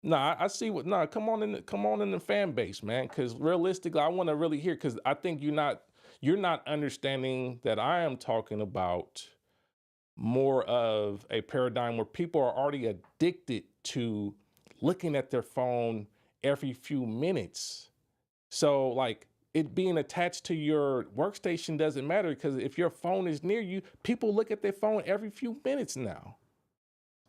I see come on in the Fanbase, man. Because realistically, I want to really hear, because I think you're not understanding that I am talking about more of a paradigm where people are already addicted to looking at their phone every few minutes. So like, it being attached to your workstation doesn't matter, because if your phone is near you, people look at their phone every few minutes now.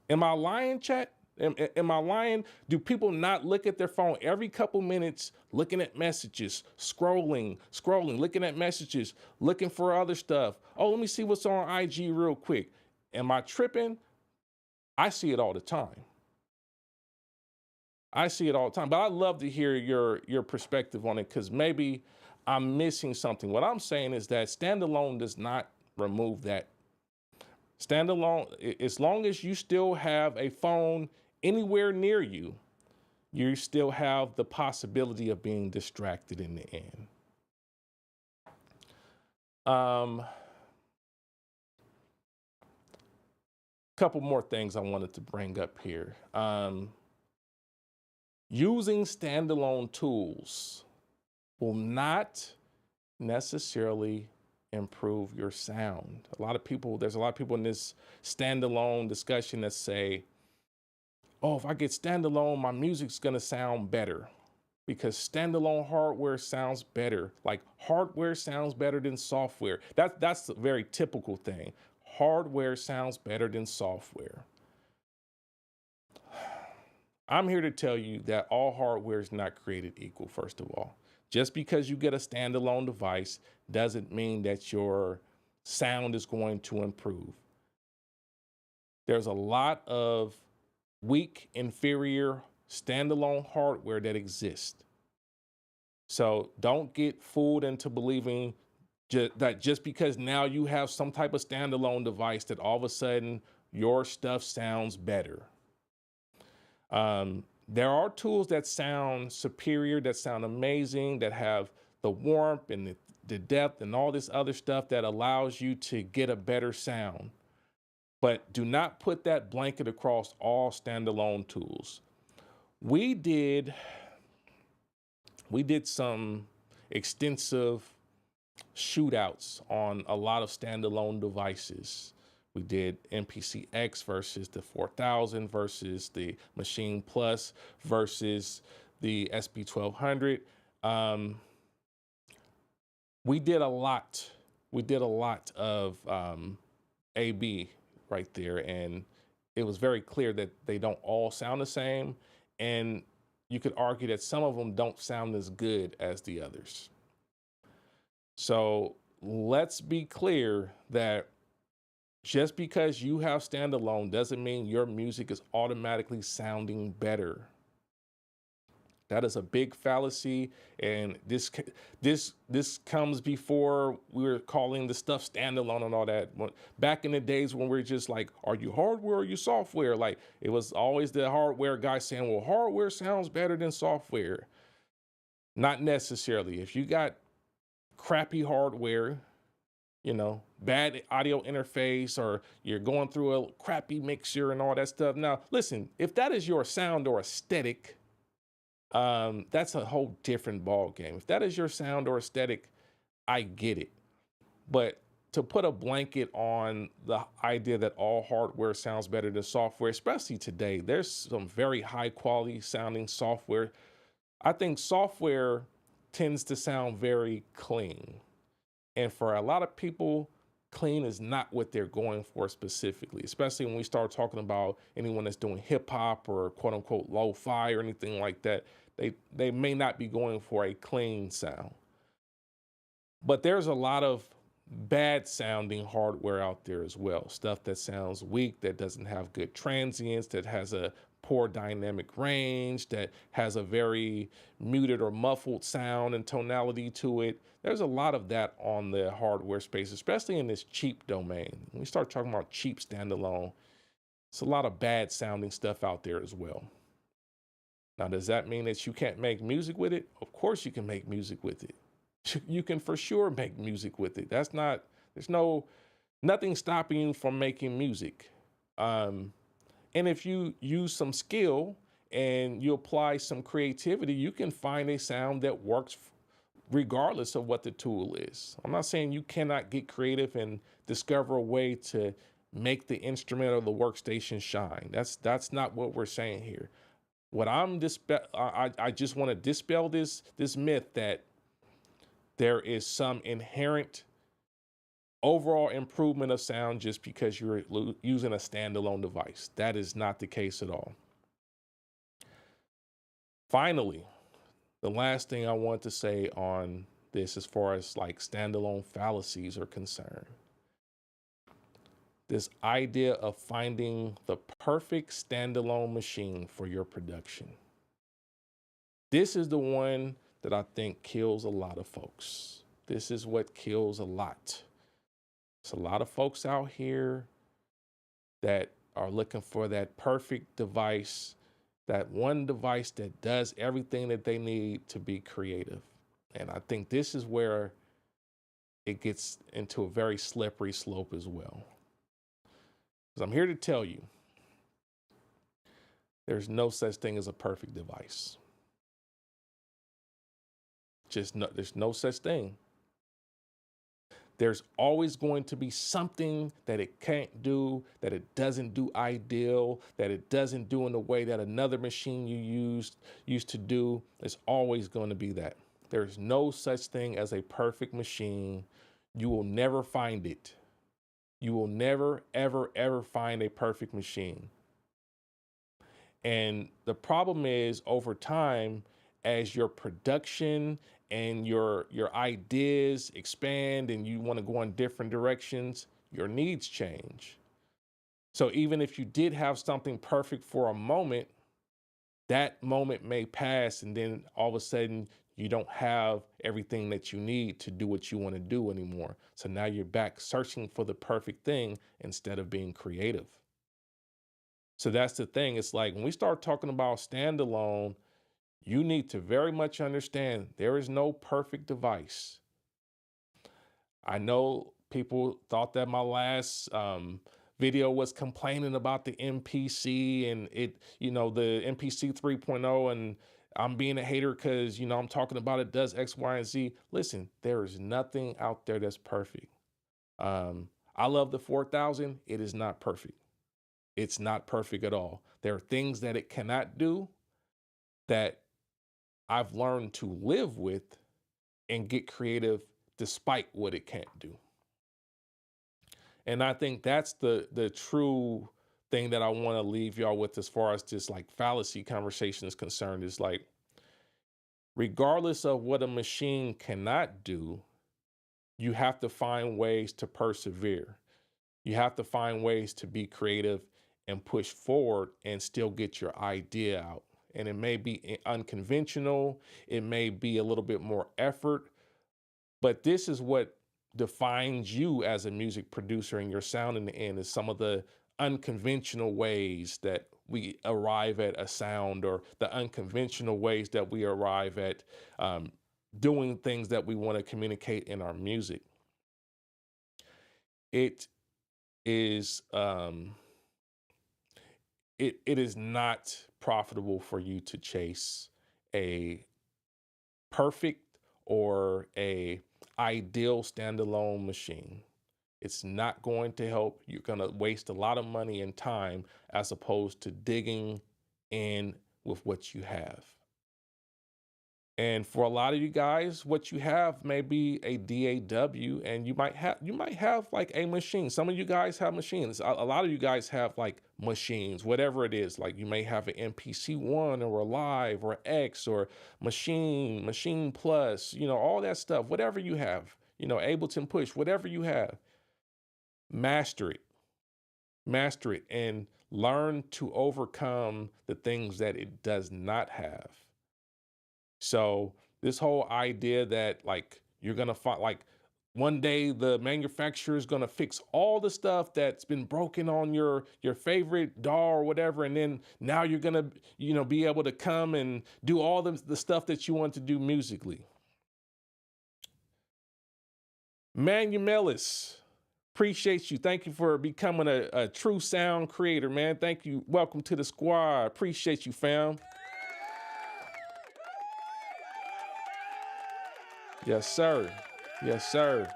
Am I lying, chat? Am I lying? Do people not look at their phone every couple minutes, looking at messages, scrolling, looking at messages, looking for other stuff? Oh, let me see what's on IG real quick. Am I tripping? I see it all the time. But I'd love to hear your perspective on it, because maybe I'm missing something. What I'm saying is that standalone does not remove that. Standalone, as long as you still have a phone anywhere near you, you still have the possibility of being distracted in the end. Um, Couple more things I wanted to bring up here. Using standalone tools will not necessarily improve your sound. There's a lot of people in this standalone discussion that say, oh, if I get standalone, my music's gonna sound better because standalone hardware sounds better. Like hardware sounds better than software. That's a very typical thing. Hardware sounds better than software. I'm here to tell you that all hardware is not created equal, first of all. Just because you get a standalone device doesn't mean that your sound is going to improve. There's a lot of weak, inferior, standalone hardware that exists. So don't get fooled into believing that just because now you have some type of standalone device that all of a sudden your stuff sounds better. There are tools that sound superior, that sound amazing, that have the warmth and the depth and all this other stuff that allows you to get a better sound. But do not put that blanket across all standalone tools. We did some extensive shootouts on a lot of standalone devices. We did MPC-X versus the 4000 versus the Machine Plus versus the SP1200. We did a lot. We did a lot of AB right there, and it was very clear that they don't all sound the same, and you could argue that some of them don't sound as good as the others. So let's be clear that just because you have standalone doesn't mean your music is automatically sounding better. That is a big fallacy, and this comes before we were calling the stuff standalone and all that. Back in the days when we are just like, are you hardware or are you software? Like it was always the hardware guy saying, well, hardware sounds better than software. Not necessarily. If you got crappy hardware, bad audio interface, or you're going through a crappy mixer and all that stuff. Now, listen, if that is your sound or aesthetic, that's a whole different ball game. If that is your sound or aesthetic, I get it. But to put a blanket on the idea that all hardware sounds better than software, especially today, there's some very high quality sounding software. I think software tends to sound very clean. And for a lot of people, clean is not what they're going for specifically, especially when we start talking about anyone that's doing hip hop or quote unquote lo-fi or anything like that. They may not be going for a clean sound. But there's a lot of bad sounding hardware out there as well. Stuff that sounds weak, that doesn't have good transients, that has a poor dynamic range, that has a very muted or muffled sound and tonality to it. There's a lot of that on the hardware space, especially in this cheap domain. When we start talking about cheap standalone, it's a lot of bad sounding stuff out there as well. Now, does that mean that you can't make music with it? Of course you can make music with it. You can for sure make music with it. Nothing stopping you from making music. And if you use some skill and you apply some creativity, you can find a sound that works regardless of what the tool is. I'm not saying you cannot get creative and discover a way to make the instrument or the workstation shine. That's not what we're saying here. What I just want to dispel this myth that there is some inherent overall improvement of sound just because you're using a standalone device. That is not the case at all. Finally, the last thing I want to say on this, as far as like standalone fallacies are concerned, this idea of finding the perfect standalone machine for your production. This is the one that I think kills a lot of folks. This is what kills a lot. There's a lot of folks out here that are looking for that perfect device, that one device that does everything that they need to be creative. And I think this is where it gets into a very slippery slope as well. Because I'm here to tell you, there's no such thing as a perfect device. There's no such thing. There's always going to be something that it can't do, that it doesn't do ideal, that it doesn't do in the way that another machine you used to do. It's always going to be that. There's no such thing as a perfect machine. You will never find it. You will never, ever, ever find a perfect machine. And the problem is, over time, as your production and your ideas expand and you want to go in different directions, your needs change. So even if you did have something perfect for a moment, that moment may pass, and then all of a sudden you don't have everything that you need to do what you want to do anymore. So now you're back searching for the perfect thing instead of being creative. So that's the thing. It's like when we start talking about standalone, you need to very much understand there is no perfect device. I know people thought that my last video was complaining about the MPC and the MPC 3.0, and I'm being a hater because, I'm talking about it does X, Y, and Z. Listen, there is nothing out there that's perfect. I love the 4000. It is not perfect. It's not perfect at all. There are things that it cannot do that I've learned to live with and get creative despite what it can't do. And I think that's the true thing that I want to leave y'all with as far as this like fallacy conversation is concerned, is like, regardless of what a machine cannot do, you have to find ways to persevere. You have to find ways to be creative and push forward and still get your idea out. And it may be unconventional, it may be a little bit more effort, but this is what defines you as a music producer and your sound in the end, is some of the unconventional ways that we arrive at a sound, or the unconventional ways that we arrive at doing things that we want to communicate in our music. It is it is not profitable for you to chase a perfect or a ideal standalone machine. It's not going to help. You're going to waste a lot of money and time as opposed to digging in with what you have. And for a lot of you guys, what you have may be a DAW, and you might have like a machine. Some of you guys have machines. A lot of you guys have like machines, whatever it is. Like you may have an MPC-1 or a Live or X or Machine Plus, all that stuff. Whatever you have, Ableton Push, whatever you have, master it, and learn to overcome the things that it does not have. So this whole idea that like you're gonna find, like, one day the manufacturer is gonna fix all the stuff that's been broken on your favorite DAW or whatever, and then now you're gonna be able to come and do all the stuff that you want to do musically. Manumelis, appreciate you. Thank you for becoming a true sound creator, man. Thank you. Welcome to the squad. Appreciate you, fam. Yes, sir. Yes, sir.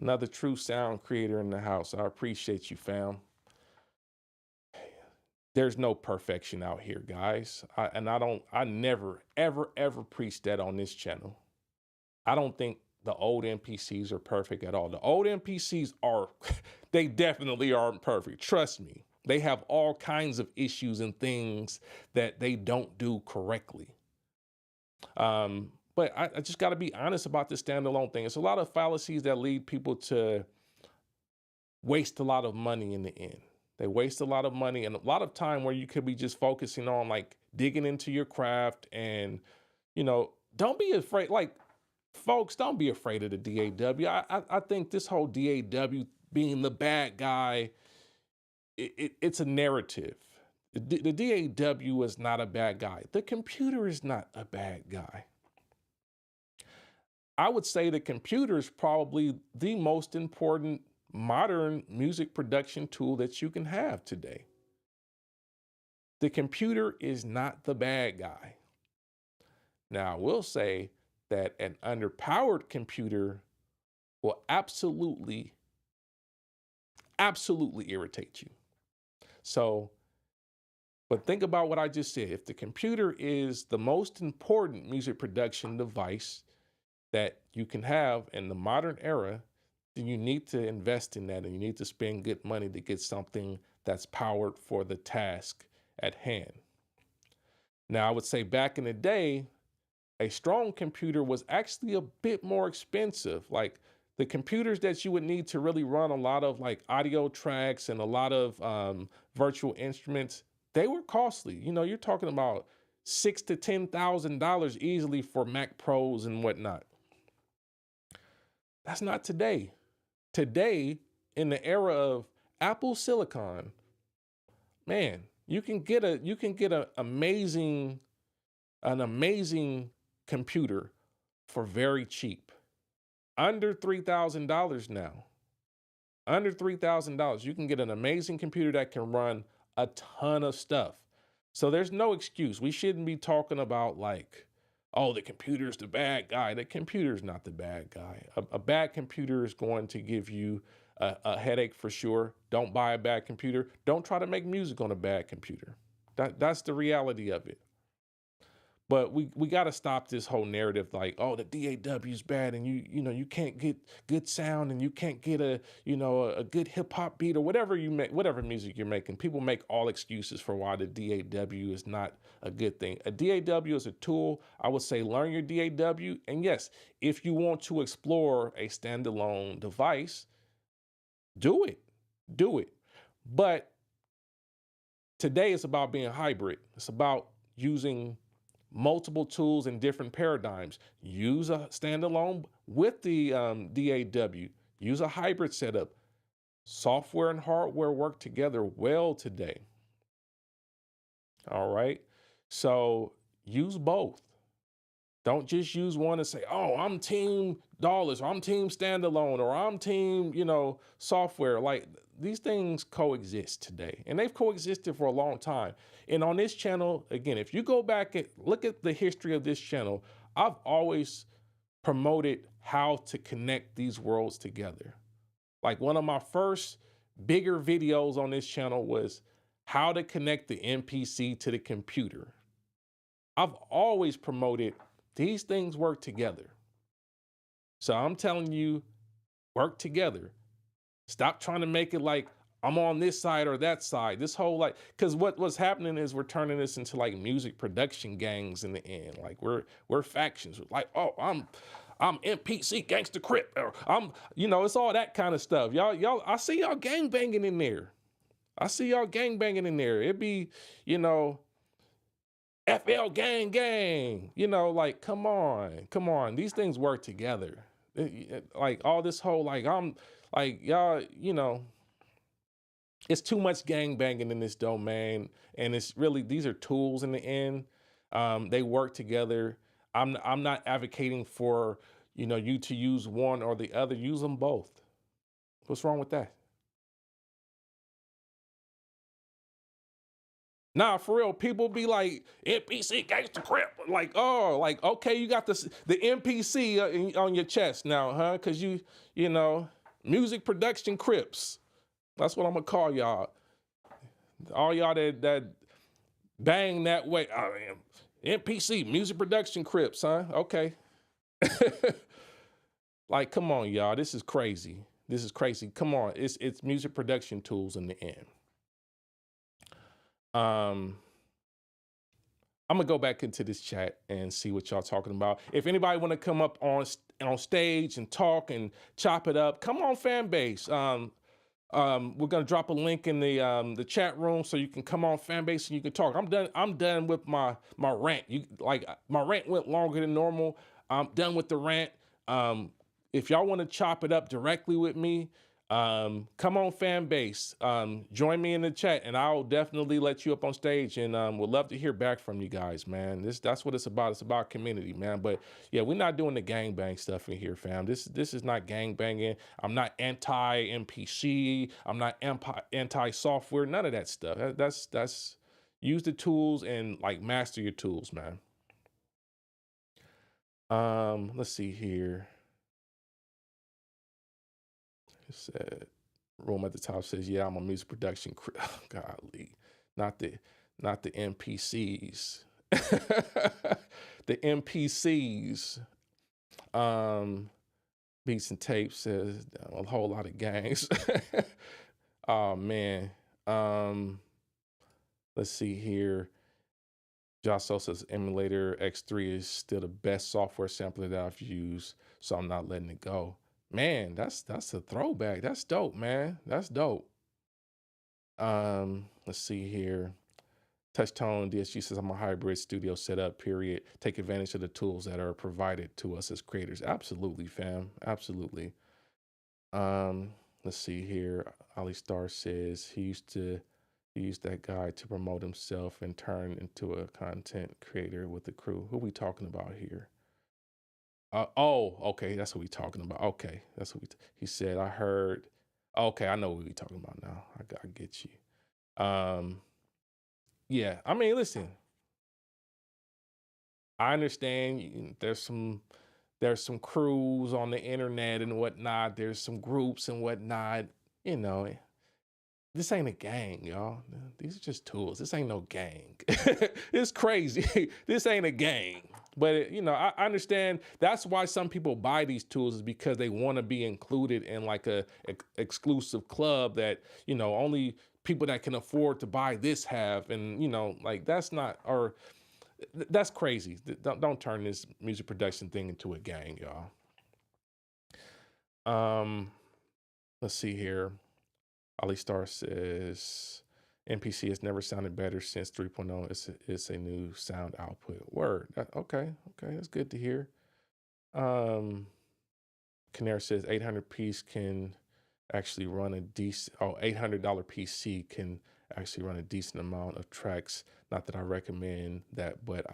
Another true sound creator in the house. I appreciate you, fam. There's no perfection out here, guys. I never, ever, ever preach that on this channel. I don't think the old MPCs are perfect at all. The old MPCs they definitely aren't perfect. Trust me. They have all kinds of issues and things that they don't do correctly. But I just got to be honest about this standalone thing. It's a lot of fallacies that lead people to waste a lot of money in the end. They waste a lot of money and a lot of time where you could be just focusing on like digging into your craft, and, don't be afraid. Like, folks, don't be afraid of the DAW. I think this whole DAW being the bad guy, it's a narrative. The DAW is not a bad guy. The computer is not a bad guy. I would say the computer is probably the most important modern music production tool that you can have today. The computer is not the bad guy. Now, I will say that an underpowered computer will absolutely irritate you. So, but think about what I just said. If the computer is the most important music production device that you can have in the modern era, then you need to invest in that and you need to spend good money to get something that's powered for the task at hand. Now, I would say back in the day, a strong computer was actually a bit more expensive. Like the computers that you would need to really run a lot of like audio tracks and a lot of virtual instruments, they were costly. You know, you're talking about $6,000 to $10,000 easily for Mac Pros and whatnot. That's not today. Today, in the era of Apple Silicon, man, you can get an amazing computer for very cheap. Under $3,000 now. Under $3,000, you can get an amazing computer that can run a ton of stuff. So there's no excuse. We shouldn't be talking about like, oh, the computer's the bad guy. The computer's not the bad guy. A bad computer is going to give you a headache for sure. Don't buy a bad computer. Don't try to make music on a bad computer. That's the reality of it. But we got to stop this whole narrative like, oh, the DAW is bad and you can't get good sound and you can't get a good hip hop beat or whatever you make, whatever music you're making. People make all excuses for why the DAW is not a good thing. A DAW is a tool. I would say learn your DAW. And yes, if you want to explore a standalone device, do it. But today it's about being hybrid. It's about using multiple tools in different paradigms. Use a standalone with the DAW. Use a hybrid setup. Software and hardware work together well today. All right. So use both. Don't just use one and say, oh, I'm team dollars, or I'm team standalone, or I'm team, software. Like these things coexist today, and they've coexisted for a long time. And on this channel, again, if you go back and look at the history of this channel, I've always promoted how to connect these worlds together. Like one of my first bigger videos on this channel was how to connect the MPC to the computer. I've always promoted these things work together. So I'm telling you, work together. Stop trying to make it like I'm on this side or that side. This whole because what's happening is we're turning this into like music production gangs in the end. Like we're factions. Like, oh, I'm MPC Gangsta Crip, or it's all that kind of stuff. Y'all, I see y'all gang banging in there. It'd be, FL gang, like, come on. These things work together. Like all this whole, like, I'm like, y'all, it's too much gang banging in this domain. And it's really, these are tools in the end. They work together. I'm not advocating for, you to use one or the other. Use them both. What's wrong with that? Nah, for real, people be like, NPC Gangsta Crip. Like, oh, like, okay, you got the NPC on your chest now, huh? Because music production Crips. That's what I'm going to call y'all. All y'all that bang that way. Oh, NPC, music production Crips, huh? Okay. Like, come on, y'all. This is crazy. Come on. It's music production tools in the end. I'm gonna go back into this chat and see what y'all talking about. If anybody want to come up on stage and talk and chop it up, come on, fan base. We're gonna drop a link in the chat room so you can come on fan base and you can talk. I'm done with my rant. My rant went longer than normal. I'm done with the rant. If y'all want to chop it up directly with me, Come on, fan base. Join me in the chat, and I'll definitely let you up on stage. And would love to hear back from you guys, man. That's what it's about. It's about community, man. But yeah, we're not doing the gangbang stuff in here, fam. This is not gang banging. I'm not anti NPC. I'm not anti software. None of that stuff. That's use the tools and like master your tools, man. Let's see here. It said, room at the top says, "Yeah, I'm a music production crew." Golly, not the not the NPCs, the NPCs. Um, Beats and Tapes says a whole lot of gangs. Oh man. Um, let's see here. Josh Sosa's Emulator X3 is still the best software sampler that I've used, so I'm not letting it go. Man, that's a throwback. That's dope, man. That's dope. Let's see here. Touchtone DSG says I'm a hybrid studio setup, period. Take advantage of the tools that are provided to us as creators. Absolutely, fam. Absolutely. Let's see here. Ali Star says he used that guy to promote himself and turn into a content creator with the crew. Who we talking about here? Oh, okay, that's what we talking about. Okay, that's what he said. I heard. Okay, I know what we talking about now. I get you. Yeah, I mean, listen, I understand there's some crews on the internet and whatnot. There's some groups and whatnot. You know, this ain't a gang, y'all. These are just tools. This ain't no gang. It's crazy. This ain't a gang. But I understand that's why some people buy these tools is because they want to be included in like a exclusive club that only people that can afford to buy this have, and like that's not or that's crazy. Don't turn this music production thing into a gang, y'all. Let's see here. Ali Star says NPC has never sounded better since 3.0. It's a new sound output. Word. Okay, that's good to hear. Canary says 800 piece can actually run a decent. Oh, $800 PC can actually run a decent amount of tracks. Not that I recommend that, but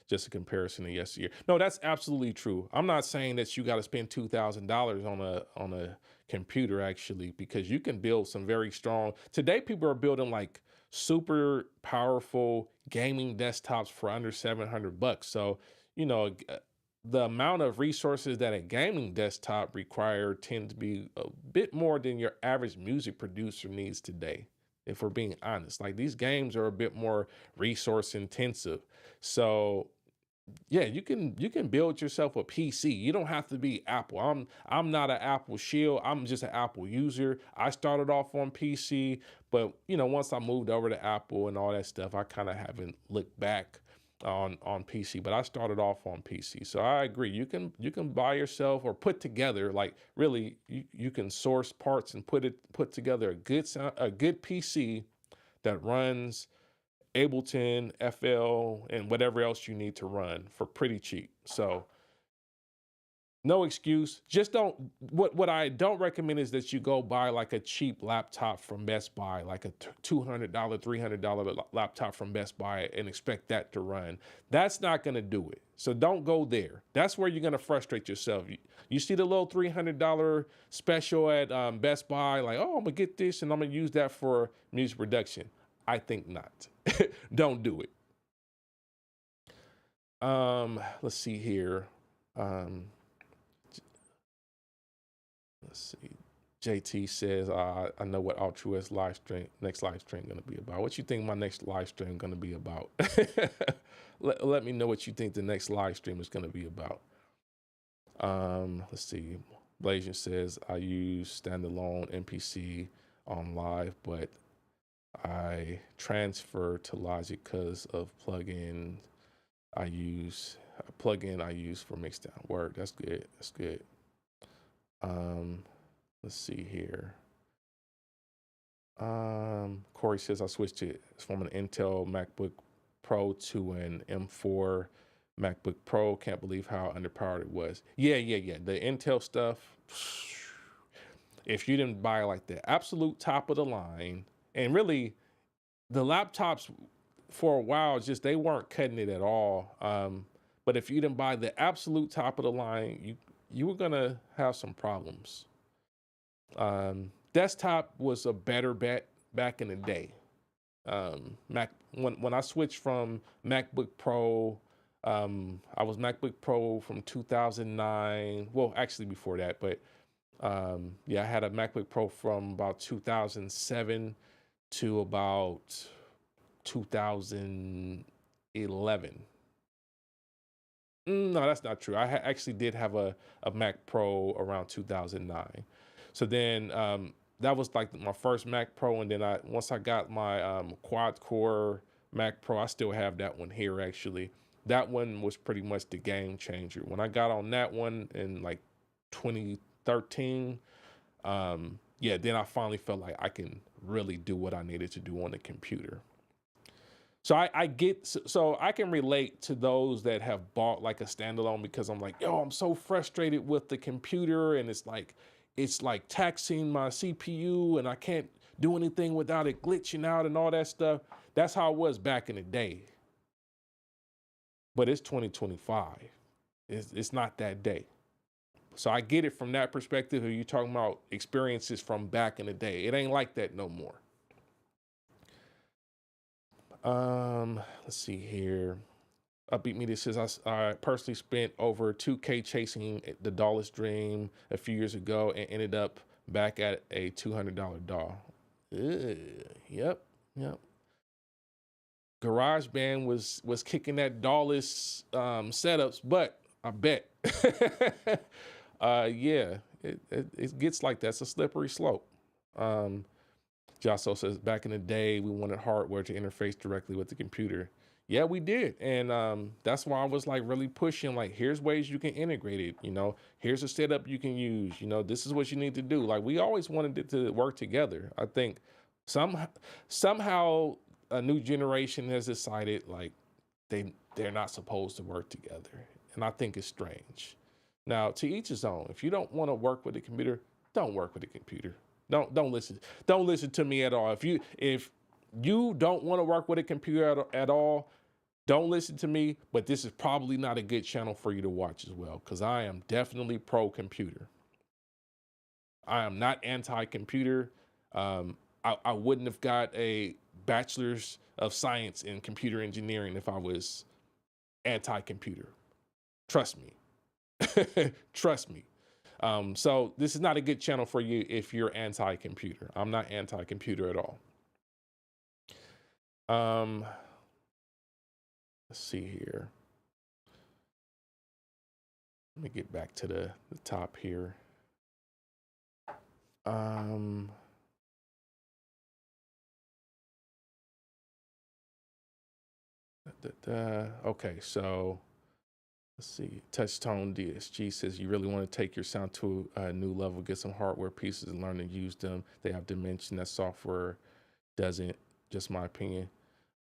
just a comparison to yesteryear. No, that's absolutely true. I'm not saying that you got to spend $2,000 on a computer actually, because you can build some very strong. Today, people are building like super powerful gaming desktops for under $700. So the amount of resources that a gaming desktop require tend to be a bit more than your average music producer needs today. If we're being honest, like these games are a bit more resource intensive. So yeah, you can build yourself a PC. You don't have to be Apple. I'm not an Apple shield. I'm just an Apple user. I started off on PC, but once I moved over to Apple and all that stuff, I kind of haven't looked back on PC. But I started off on PC, so I agree. You can buy yourself or put together, like really you can source parts and put together a good PC that runs Ableton, FL, and whatever else you need to run for pretty cheap. So no excuse. Just don't. What I don't recommend is that you go buy like a cheap laptop from Best Buy, like a $200, $300 laptop from Best Buy, and expect that to run. That's not going to do it. So don't go there. That's where you're going to frustrate yourself. You see the little $300 special at Best Buy, like, oh, I'm gonna get this and I'm gonna use that for music production. I think not. Don't do it. Let's see here. Um, let's see. JT says, I know what Altruist next live stream gonna be about. What you think my next live stream gonna be about? Let me know what you think the next live stream is gonna be about. Let's see. Blasian says, I use standalone NPC on live, but I transfer to Logic because of plugin I use for mixdown. Word, that's good. That's good. Let's see here. Corey says I switched it from an Intel MacBook Pro to an M4 MacBook Pro. Can't believe how underpowered it was. Yeah. The Intel stuff. if you didn't buy like the absolute top of the line, and really the laptops for a while, just they weren't cutting it at all. But if you didn't buy the absolute top of the line, you were gonna have some problems. Desktop was a better bet back in the day. Mac when I switched from MacBook Pro, I was MacBook Pro from 2009. Well, actually before that, but yeah, I had a MacBook Pro from about 2007 to about 2011. No, that's not true. Actually did have a Mac Pro around 2009. So then that was like my first Mac Pro. And then once I got my quad core Mac Pro, I still have that one here actually. That one was pretty much the game changer. When I got on that one in like 2013, yeah, then I finally felt like I can really do what I needed to do on the computer. So I get, so I can relate to those that have bought like a standalone, because I'm like, yo, I'm so frustrated with the computer, and it's like taxing my CPU, and I can't do anything without it glitching out and all that stuff. That's how it was back in the day. But it's 2025. It's not that day. So I get it from that perspective. If you're talking about experiences from back in the day, it ain't like that no more. Let's see here. Upbeat Media says, I personally spent over 2K chasing the Dallas Dream a few years ago and ended up back at a $200 doll. Yep, yep. GarageBand was kicking that Dallas setups, but I bet, yeah, it gets like that. It's a slippery slope. Josso says, back in the day, we wanted hardware to interface directly with the computer. Yeah, we did. And that's why I was like really pushing, like, here's ways you can integrate it. Here's a setup you can use. This is what you need to do. Like, we always wanted it to work together. I think somehow a new generation has decided like they're not supposed to work together. And I think it's strange. Now, to each his own. If you don't want to work with the computer, don't work with the computer. Don't listen. Don't listen to me at all. If you don't want to work with a computer at all, don't listen to me. But this is probably not a good channel for you to watch as well, because I am definitely pro computer. I am not anti-computer. I wouldn't have got a bachelor's of science in computer engineering if I was anti-computer. Trust me. Trust me. So this is not a good channel for you if you're anti-computer. I'm not anti-computer at all. Let's see here. Let me get back to the top here. Okay, so let's see. Touchtone DSG says, you really want to take your sound to a new level, get some hardware pieces and learn to use them. They have dimension that software doesn't, just my opinion.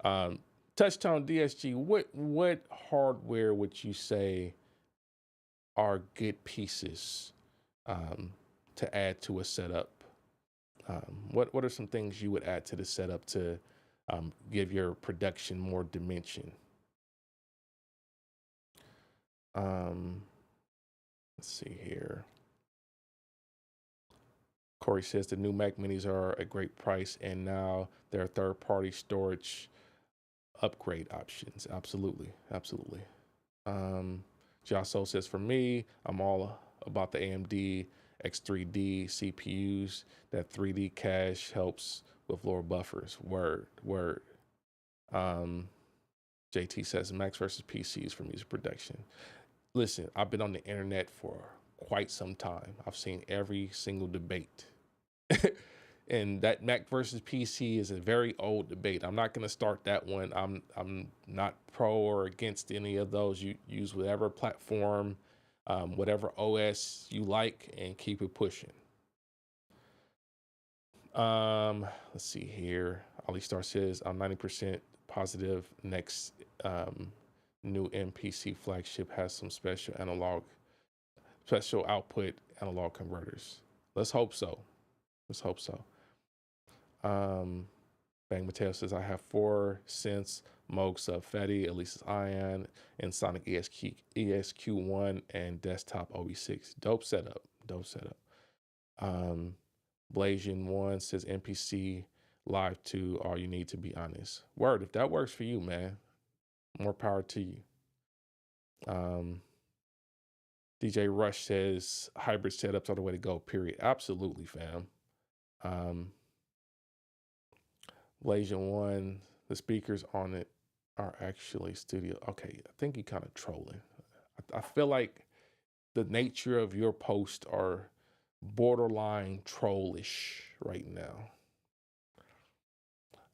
Touchtone DSG, what hardware would you say are good pieces to add to a setup? What are some things you would add to the setup to give your production more dimension? Let's see here. Corey says the new Mac Minis are a great price, and now there are third-party storage upgrade options. Absolutely, absolutely. Josso says, for me, I'm all about the AMD X3D CPUs. That 3D cache helps with lower buffers. Word. JT says, Macs versus PCs for music production. Listen, I've been on the internet for quite some time. I've seen every single debate. And that Mac versus PC is a very old debate. I'm not going to start that one. I'm not pro or against any of those. You use whatever platform, whatever OS you like, and keep it pushing. Let's see here. Ali Star says, I'm 90% positive next new MPC flagship has some special output analog converters. Let's hope so. Let's hope so. Um, Bang Mateo says, I have 4 cents, Moog Sub Fetty, Elisa's Ion, and Sonic ESQ1 and desktop OB6. Dope setup. Dope setup. Blasian1 says NPC Live 2, all you need to be honest. Word, if that works for you, man, more power to you. DJ Rush says hybrid setups are the way to go, period. Absolutely, fam. Blasian1, the speakers on it are actually studio. Okay, I think you're kind of trolling. I feel like the nature of your posts are borderline trollish right now.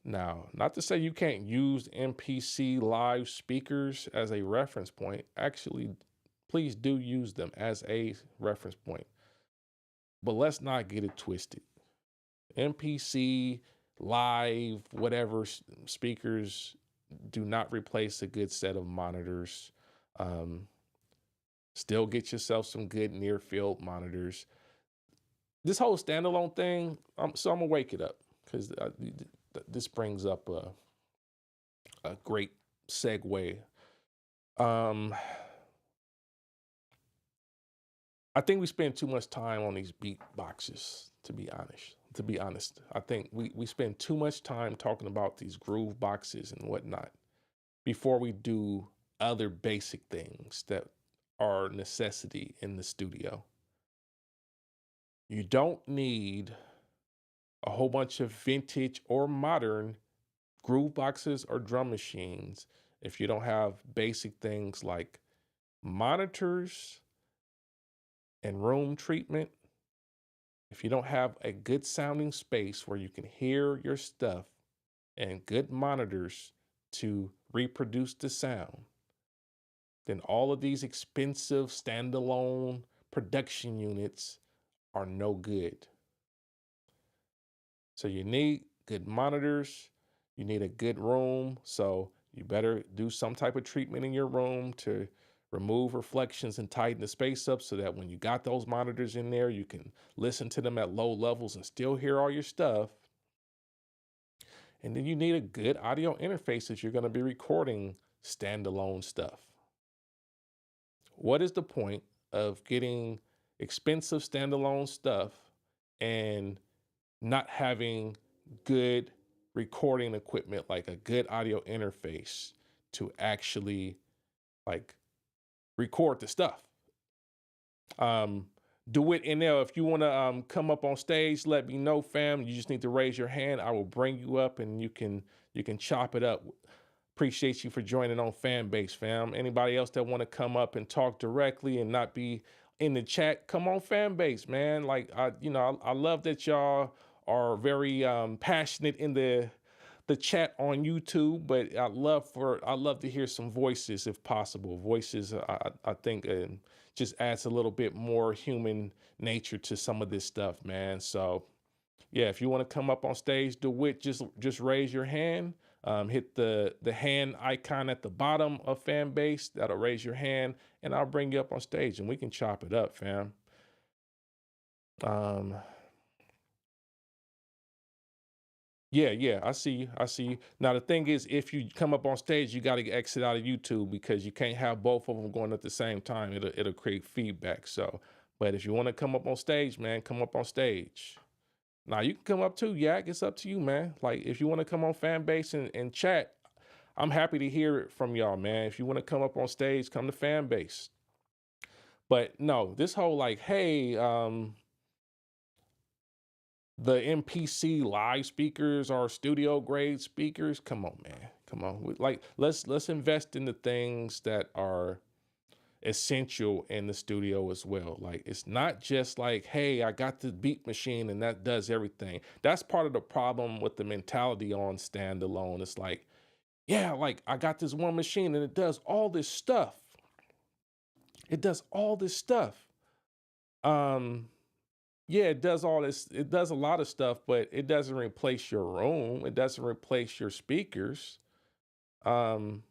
Now, not to say you can't use MPC live speakers as a reference point. Actually, please do use them as a reference point. But let's not get it twisted. MPC live, whatever speakers do not replace a good set of monitors. Still get yourself some good near field monitors. This whole standalone thing, so I'm gonna wake it up because this brings up a great segue. I think we spend too much time on these beat boxes, to be honest. I think we spend too much time talking about these groove boxes and whatnot before we do other basic things that are necessity in the studio. You don't need a whole bunch of vintage or modern groove boxes or drum machines if you don't have basic things like monitors and room treatment. If you don't have a good sounding space where you can hear your stuff and good monitors to reproduce the sound, then all of these expensive standalone production units are no good. So you need good monitors, you need a good room. So you better do some type of treatment in your room to remove reflections and tighten the space up so that when you got those monitors in there, you can listen to them at low levels and still hear all your stuff. And then you need a good audio interface if you're going to be recording standalone stuff. What is the point of getting expensive standalone stuff and not having good recording equipment, like a good audio interface to actually like record the stuff? Do it in there. If you want to come up on stage, let me know, fam. You just need to raise your hand. I will bring you up and you can chop it up. Appreciate you for joining on Fanbase, fam. Anybody else that want to come up and talk directly and not be in the chat, come on Fanbase, man. Like I love that y'all are very passionate in the chat on YouTube, but I love to hear some voices if possible. Voices, I think, just adds a little bit more human nature to some of this stuff, man. So yeah, if you want to come up on stage, just raise your hand. Hit the hand icon at the bottom of Fanbase. That'll raise your hand, and I'll bring you up on stage, and we can chop it up, fam. Yeah, I see you. I see you. Now the thing is, if you come up on stage, you got to exit out of YouTube because you can't have both of them going at the same time. It'll create feedback. So, but if you want to come up on stage, man, come up on stage. Now you can come up too, Yak. It's up to you, man. Like if you want to come on Fanbase and chat, I'm happy to hear it from y'all, man. If you want to come up on stage, come to Fanbase. But no, this whole like, hey, the MPC live speakers are studio grade speakers. Come on, man. Come on. Like let's invest in the things that are essential in the studio as well. Like it's not just like, hey, I got the beat machine and that does everything. That's part of the problem with the mentality on Standalone. It's like, yeah, like I got this one machine and it does all this stuff. It does all this stuff. Yeah, it does all this. It does a lot of stuff, but it doesn't replace your room. It doesn't replace your speakers. Um,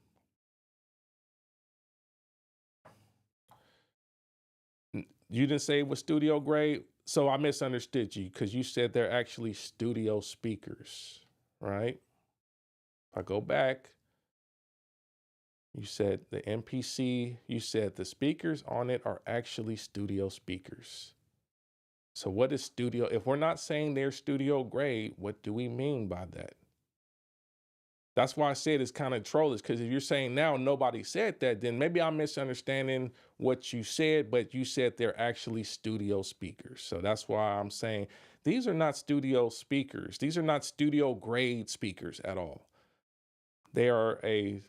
you didn't say it was studio grade. So I misunderstood you because you said they're actually studio speakers, right? If I go back, you said the MPC, you said the speakers on it are actually studio speakers. So what is studio? If we're not saying they're studio grade, what do we mean by that? That's why I said it's kind of trollish, because if you're saying now nobody said that, then maybe I'm misunderstanding what you said, but you said they're actually studio speakers. So that's why I'm saying these are not studio speakers. These are not studio grade speakers at all. They are a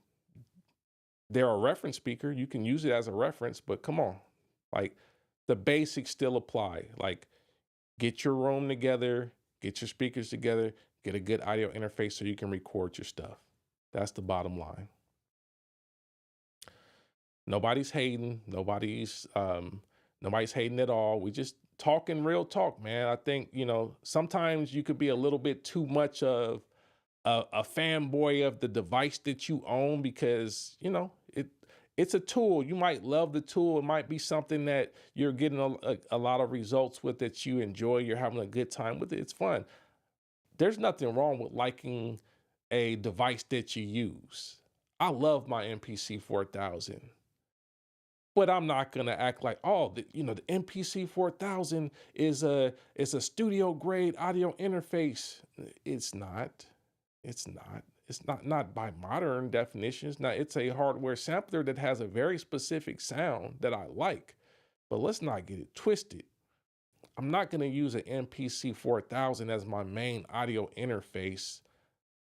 they're a reference speaker. You can use it as a reference, but come on. Like the basics still apply. Like get your room together, get your speakers together, get a good audio interface so you can record your stuff. That's the bottom line. Nobody's hating. Nobody's hating at all. We just talking real talk, man. I think, sometimes you could be a little bit too much of a fanboy of the device that you own, because it's a tool. You might love the tool. It might be something that you're getting a lot of results with, that you enjoy. You're having a good time with it. It's fun. There's nothing wrong with liking a device that you use. I love my MPC 4000. But I'm not gonna act like, oh, the MPC 4000 is a studio grade audio interface. It's not. It's not. It's not by modern definitions. Now it's a hardware sampler that has a very specific sound that I like. But let's not get it twisted. I'm not gonna use an MPC 4000 as my main audio interface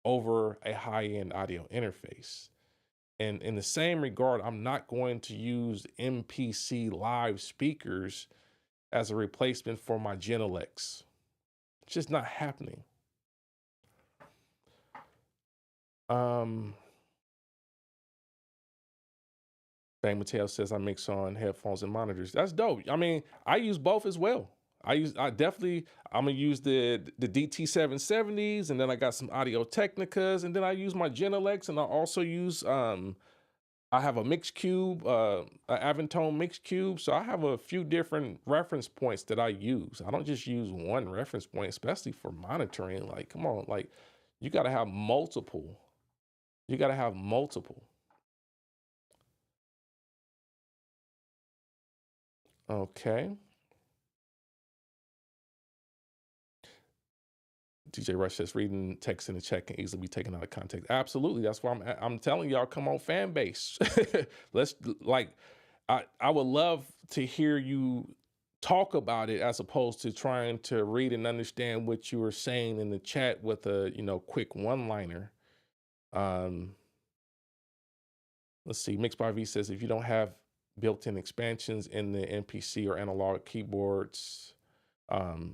over a high-end audio interface. And in the same regard, I'm not going to use MPC live speakers as a replacement for my Genelex. It's just not happening. Bang Mateo says I mix on headphones and monitors. That's dope. I mean, I use both as well. I'm gonna use the DT770s, and then I got some Audio Technicas, and then I use my Genelex, and I also use I have a mix cube, an Aventone mix cube. So I have a few different reference points that I use. I don't just use one reference point, especially for monitoring. Like, come on, like you gotta have multiple. You gotta have multiple. Okay. DJ Rush says reading text in the chat can easily be taken out of context. Absolutely. That's why I'm telling y'all, come on, fan base. Let's like I would love to hear you talk about it, as opposed to trying to read and understand what you were saying in the chat with a, quick one-liner. Let's see. Mixed by V says if you don't have built-in expansions in the MPC or analog keyboards,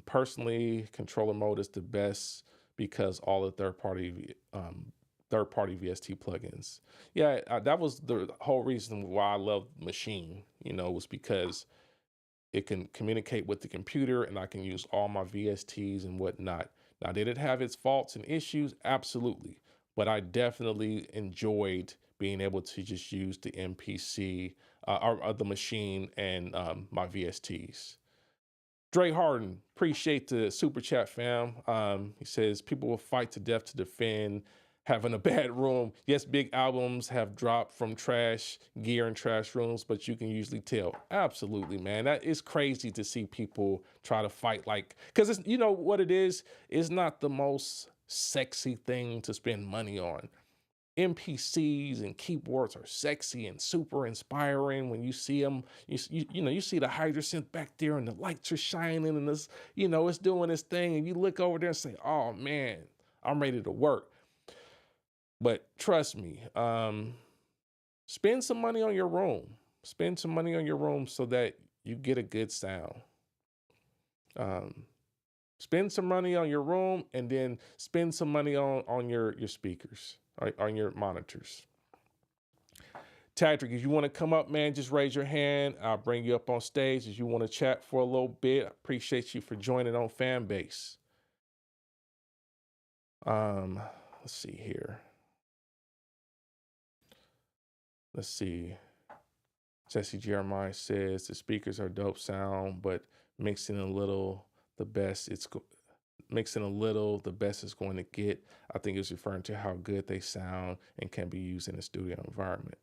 personally, controller mode is the best because all the third-party VST plugins. Yeah, that was the whole reason why I love Machine. Was because it can communicate with the computer, and I can use all my VSTs and whatnot. Now, did it have its faults and issues? Absolutely. But I definitely enjoyed being able to just use the MPC or the Machine and my VSTs. Dre Harden, appreciate the super chat, fam. He says people will fight to death to defend having a bad room. Yes, big albums have dropped from trash gear and trash rooms, but you can usually tell. Absolutely, man. That is crazy to see people try to fight, because it's, what it is not the most sexy thing to spend money on. MPCs and keyboards are sexy and super inspiring when you see them. You see the Hydrosynth back there and the lights are shining and it's doing its thing, and you look over there and say, oh man, I'm ready to work. But trust me, spend some money on your room. Spend some money on your room so that you get a good sound. Spend some money on your room, and then spend some money on your speakers, on your monitors. Tadrick, if you want to come up, man, just raise your hand. I'll bring you up on stage. If you want to chat for a little bit, I appreciate you for joining on Fanbase. Let's see here. Let's see. Jesse Jeremiah says the speakers are dope sound, but mixing a little, the best mixing a little, the best it's going to get. I think it's referring to how good they sound and can be used in a studio environment.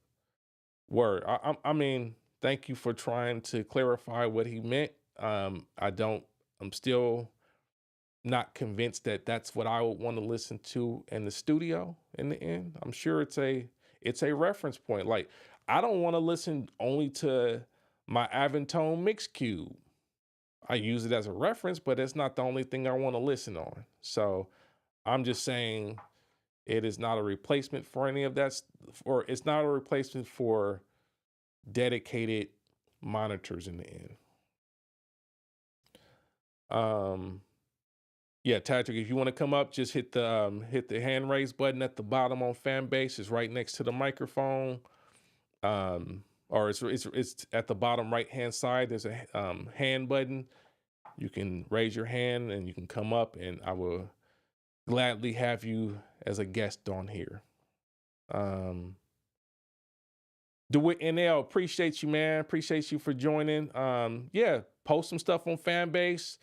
Word. I mean, thank you for trying to clarify what he meant. I don't. I'm still not convinced that that's what I would want to listen to in the studio. In the end, I'm sure it's a reference point. Like I don't want to listen only to my Aventone mix cube. I use it as a reference, but it's not the only thing I want to listen on. So I'm just saying it is not a replacement for any of that, or it's not a replacement for dedicated monitors in the end. Um, yeah, Patrick, if you want to come up, just hit the hand raise button at the bottom on Fanbase. It's right next to the microphone. Or it's at the bottom right hand side. There's a hand button. You can raise your hand and you can come up, and I will gladly have you as a guest on here. DeWitt NL, appreciate you, man. Appreciate you for joining. Yeah, post some stuff on Fanbase.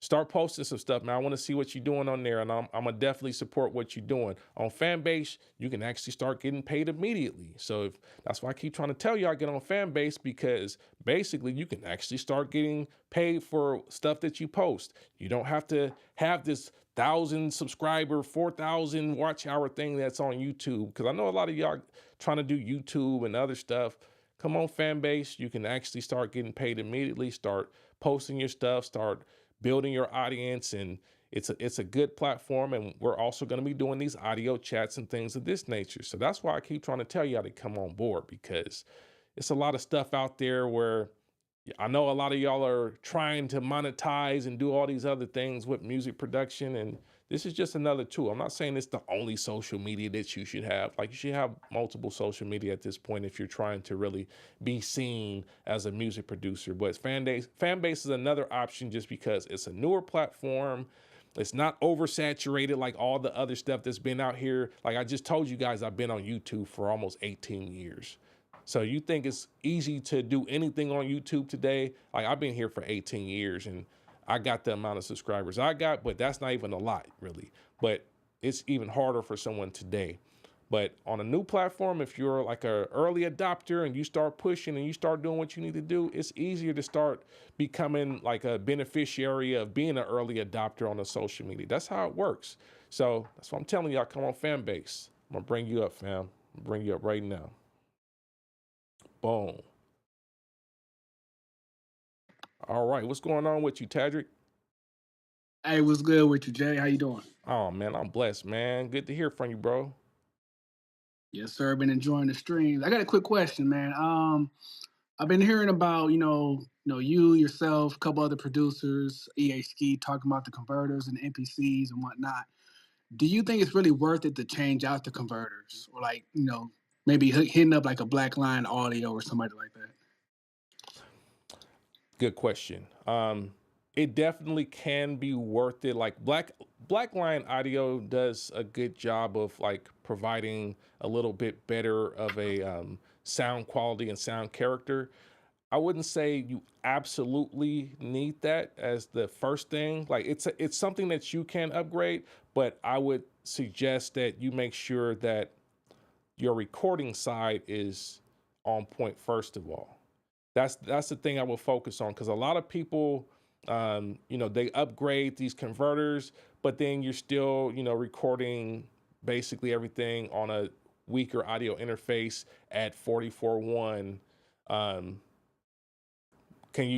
Start posting some stuff, man. I want to see what you're doing on there, and I'm gonna definitely support what you're doing. On Fanbase, you can actually start getting paid immediately. So that's why I keep trying to tell y'all get on Fanbase, because basically you can actually start getting paid for stuff that you post. You don't have to have this 1,000 subscriber, 4,000 watch hour thing that's on YouTube. Because I know a lot of y'all trying to do YouTube and other stuff. Come on, Fanbase. You can actually start getting paid immediately. Start posting your stuff. Start building your audience, and it's a good platform. And we're also going to be doing these audio chats and things of this nature. So that's why I keep trying to tell y'all to come on board, because it's a lot of stuff out there where I know a lot of y'all are trying to monetize and do all these other things with music production, and this is just another tool. I'm not saying it's the only social media that you should have. Like, you should have multiple social media at this point if you're trying to really be seen as a music producer. But Fanbase is another option, just because it's a newer platform. It's not oversaturated like all the other stuff that's been out here. Like I just told you guys, I've been on YouTube for almost 18 years. So you think it's easy to do anything on YouTube today? Like, I've been here for 18 years and I got the amount of subscribers I got, but that's not even a lot, really. But it's even harder for someone today. But on a new platform, if you're like an early adopter and you start pushing and you start doing what you need to do, it's easier to start becoming like a beneficiary of being an early adopter on a social media. That's how it works. So that's what I'm telling y'all. Come on, Fanbase. I'm gonna bring you up, fam. I'm gonna bring you up right now. Boom. All right. What's going on with you, Tadrick? Hey, what's good with you, Jay? How you doing? Oh, man, I'm blessed, man. Good to hear from you, bro. Yes, sir. Been enjoying the streams. I got a quick question, man. I've been hearing about you yourself, a couple other producers, EA Ski, talking about the converters and the NPCs and whatnot. Do you think it's really worth it to change out the converters, or like maybe hitting up like a Black Line Audio or somebody like that? Good question. It definitely can be worth it. Like Black Lion Audio does a good job of like providing a little bit better of a sound quality and sound character. I wouldn't say you absolutely need that as the first thing. Like, it's something that you can upgrade, but I would suggest that you make sure that your recording side is on point first of all. That's the thing I will focus on, because a lot of people, they upgrade these converters, but then you're still, recording basically everything on a weaker audio interface at 44.1. Um, can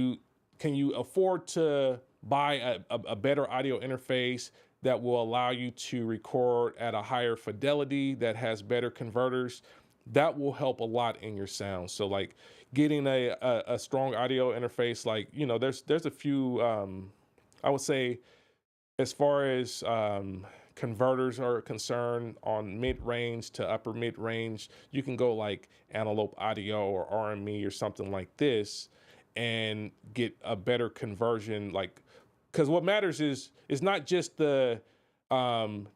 you afford to buy a better audio interface that will allow you to record at a higher fidelity that has better converters? That will help a lot in your sound. So like getting a strong audio interface, like, there's a few, I would say, as far as converters are concerned, on mid-range to upper mid-range, you can go like Antelope Audio or RME or something like this and get a better conversion. Like, because what matters is not just the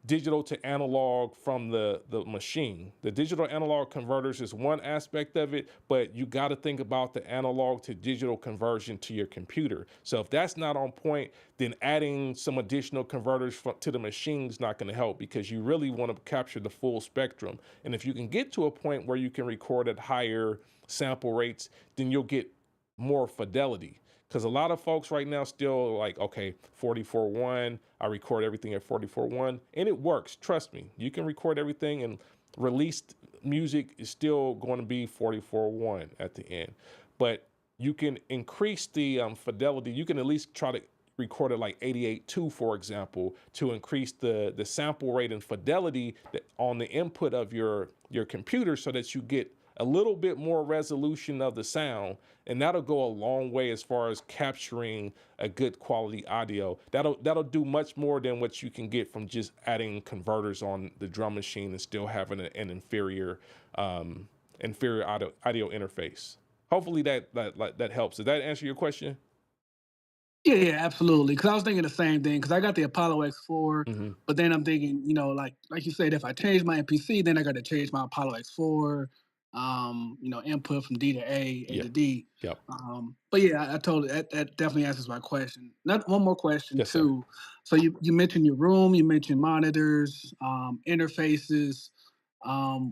digital to analog from the machine. The digital analog converters is one aspect of it, but you got to think about the analog to digital conversion to your computer. So if that's not on point, then adding some additional converters to the machine is not going to help, because you really want to capture the full spectrum. And if you can get to a point where you can record at higher sample rates, then you'll get more fidelity. Because a lot of folks right now still like, okay, 44.1, I record everything at 44.1, and it works. Trust me, you can record everything, and released music is still going to be 44.1 at the end. But you can increase the fidelity. You can at least try to record it like 88.2, for example, to increase the sample rate and fidelity on the input of your computer, so that you get a little bit more resolution of the sound, and that'll go a long way as far as capturing a good quality audio. That'll do much more than what you can get from just adding converters on the drum machine and still having an inferior audio interface. Hopefully that helps. Did that answer your question? Yeah, yeah, absolutely. Because I was thinking the same thing. Because I got the Apollo X4, Hmm. but then I'm thinking, like you said, if I change my MPC, then I got to change my Apollo X4. Input from D to A, A Yeah. to D. Yep. But yeah, I told that definitely answers my question. Not one more question Yes, sir. too. So you mentioned your room, you mentioned monitors, interfaces.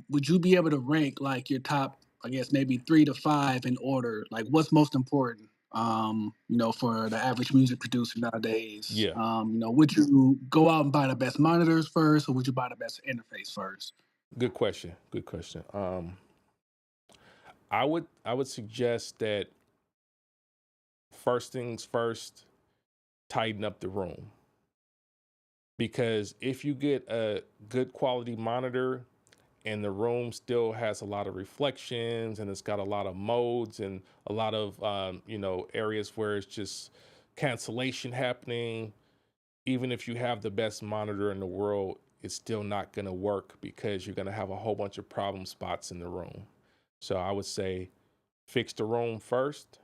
Would you be able to rank like your top, I guess maybe 3 to 5 in order? Like what's most important? For the average music producer nowadays. Yeah. Would you go out and buy the best monitors first, or would you buy the best interface first? Good question. Good question. I would suggest that first things first, tighten up the room. Because if you get a good quality monitor and the room still has a lot of reflections and it's got a lot of modes and a lot of areas where it's just cancellation happening, even if you have the best monitor in the world, it's still not going to work, because you're going to have a whole bunch of problem spots in the room. So I would say fix the room first,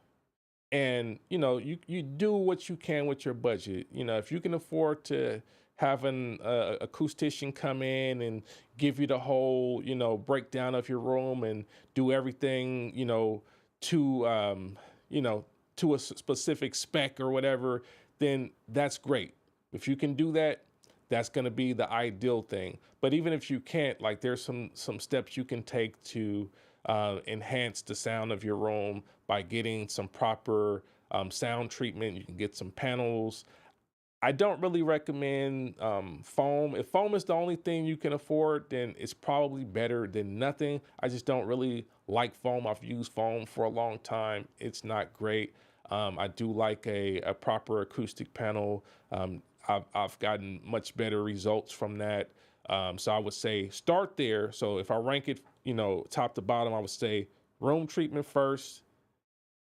and you do what you can with your budget. If you can afford to have an acoustician come in and give you the whole breakdown of your room and do everything to you know to a specific spec or whatever, then that's great. If you can do that, that's going to be the ideal thing. But even if you can't, like, there's some steps you can take to enhance the sound of your room by getting some proper sound treatment. You can get some panels. I don't really recommend foam. If foam is the only thing you can afford, then it's probably better than nothing. I just don't really like foam. I've used foam for a long time. It's not great. I do like a proper acoustic panel. I've gotten much better results from that. So I would say start there. So if I rank it, top to bottom, I would say room treatment first,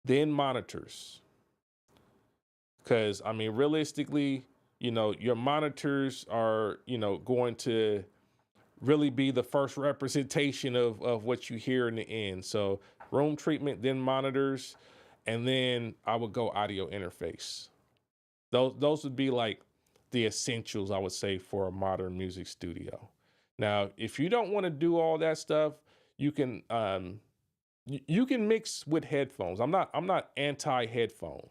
then monitors. Because I mean, realistically, your monitors are, going to really be the first representation of what you hear in the end. So room treatment, then monitors, and then I would go audio interface. Those would be like the essentials, I would say, for a modern music studio. Now, if you don't want to do all that stuff, you can you can mix with headphones. I'm not anti headphone.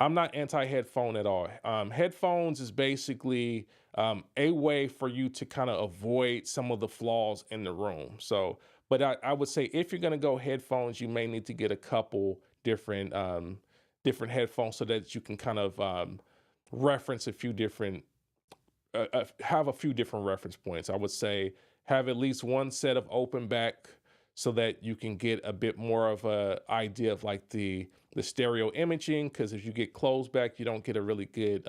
I'm not anti-headphone at all. Headphones is basically a way for you to kind of avoid some of the flaws in the room. So, but I would say if you're going to go headphones, you may need to get a couple different headphones, so that you can kind of reference a few different have a few different reference points. I would say have at least one set of open back, so that you can get a bit more of a idea of like the stereo imaging. Because if you get closed back, you don't get a really good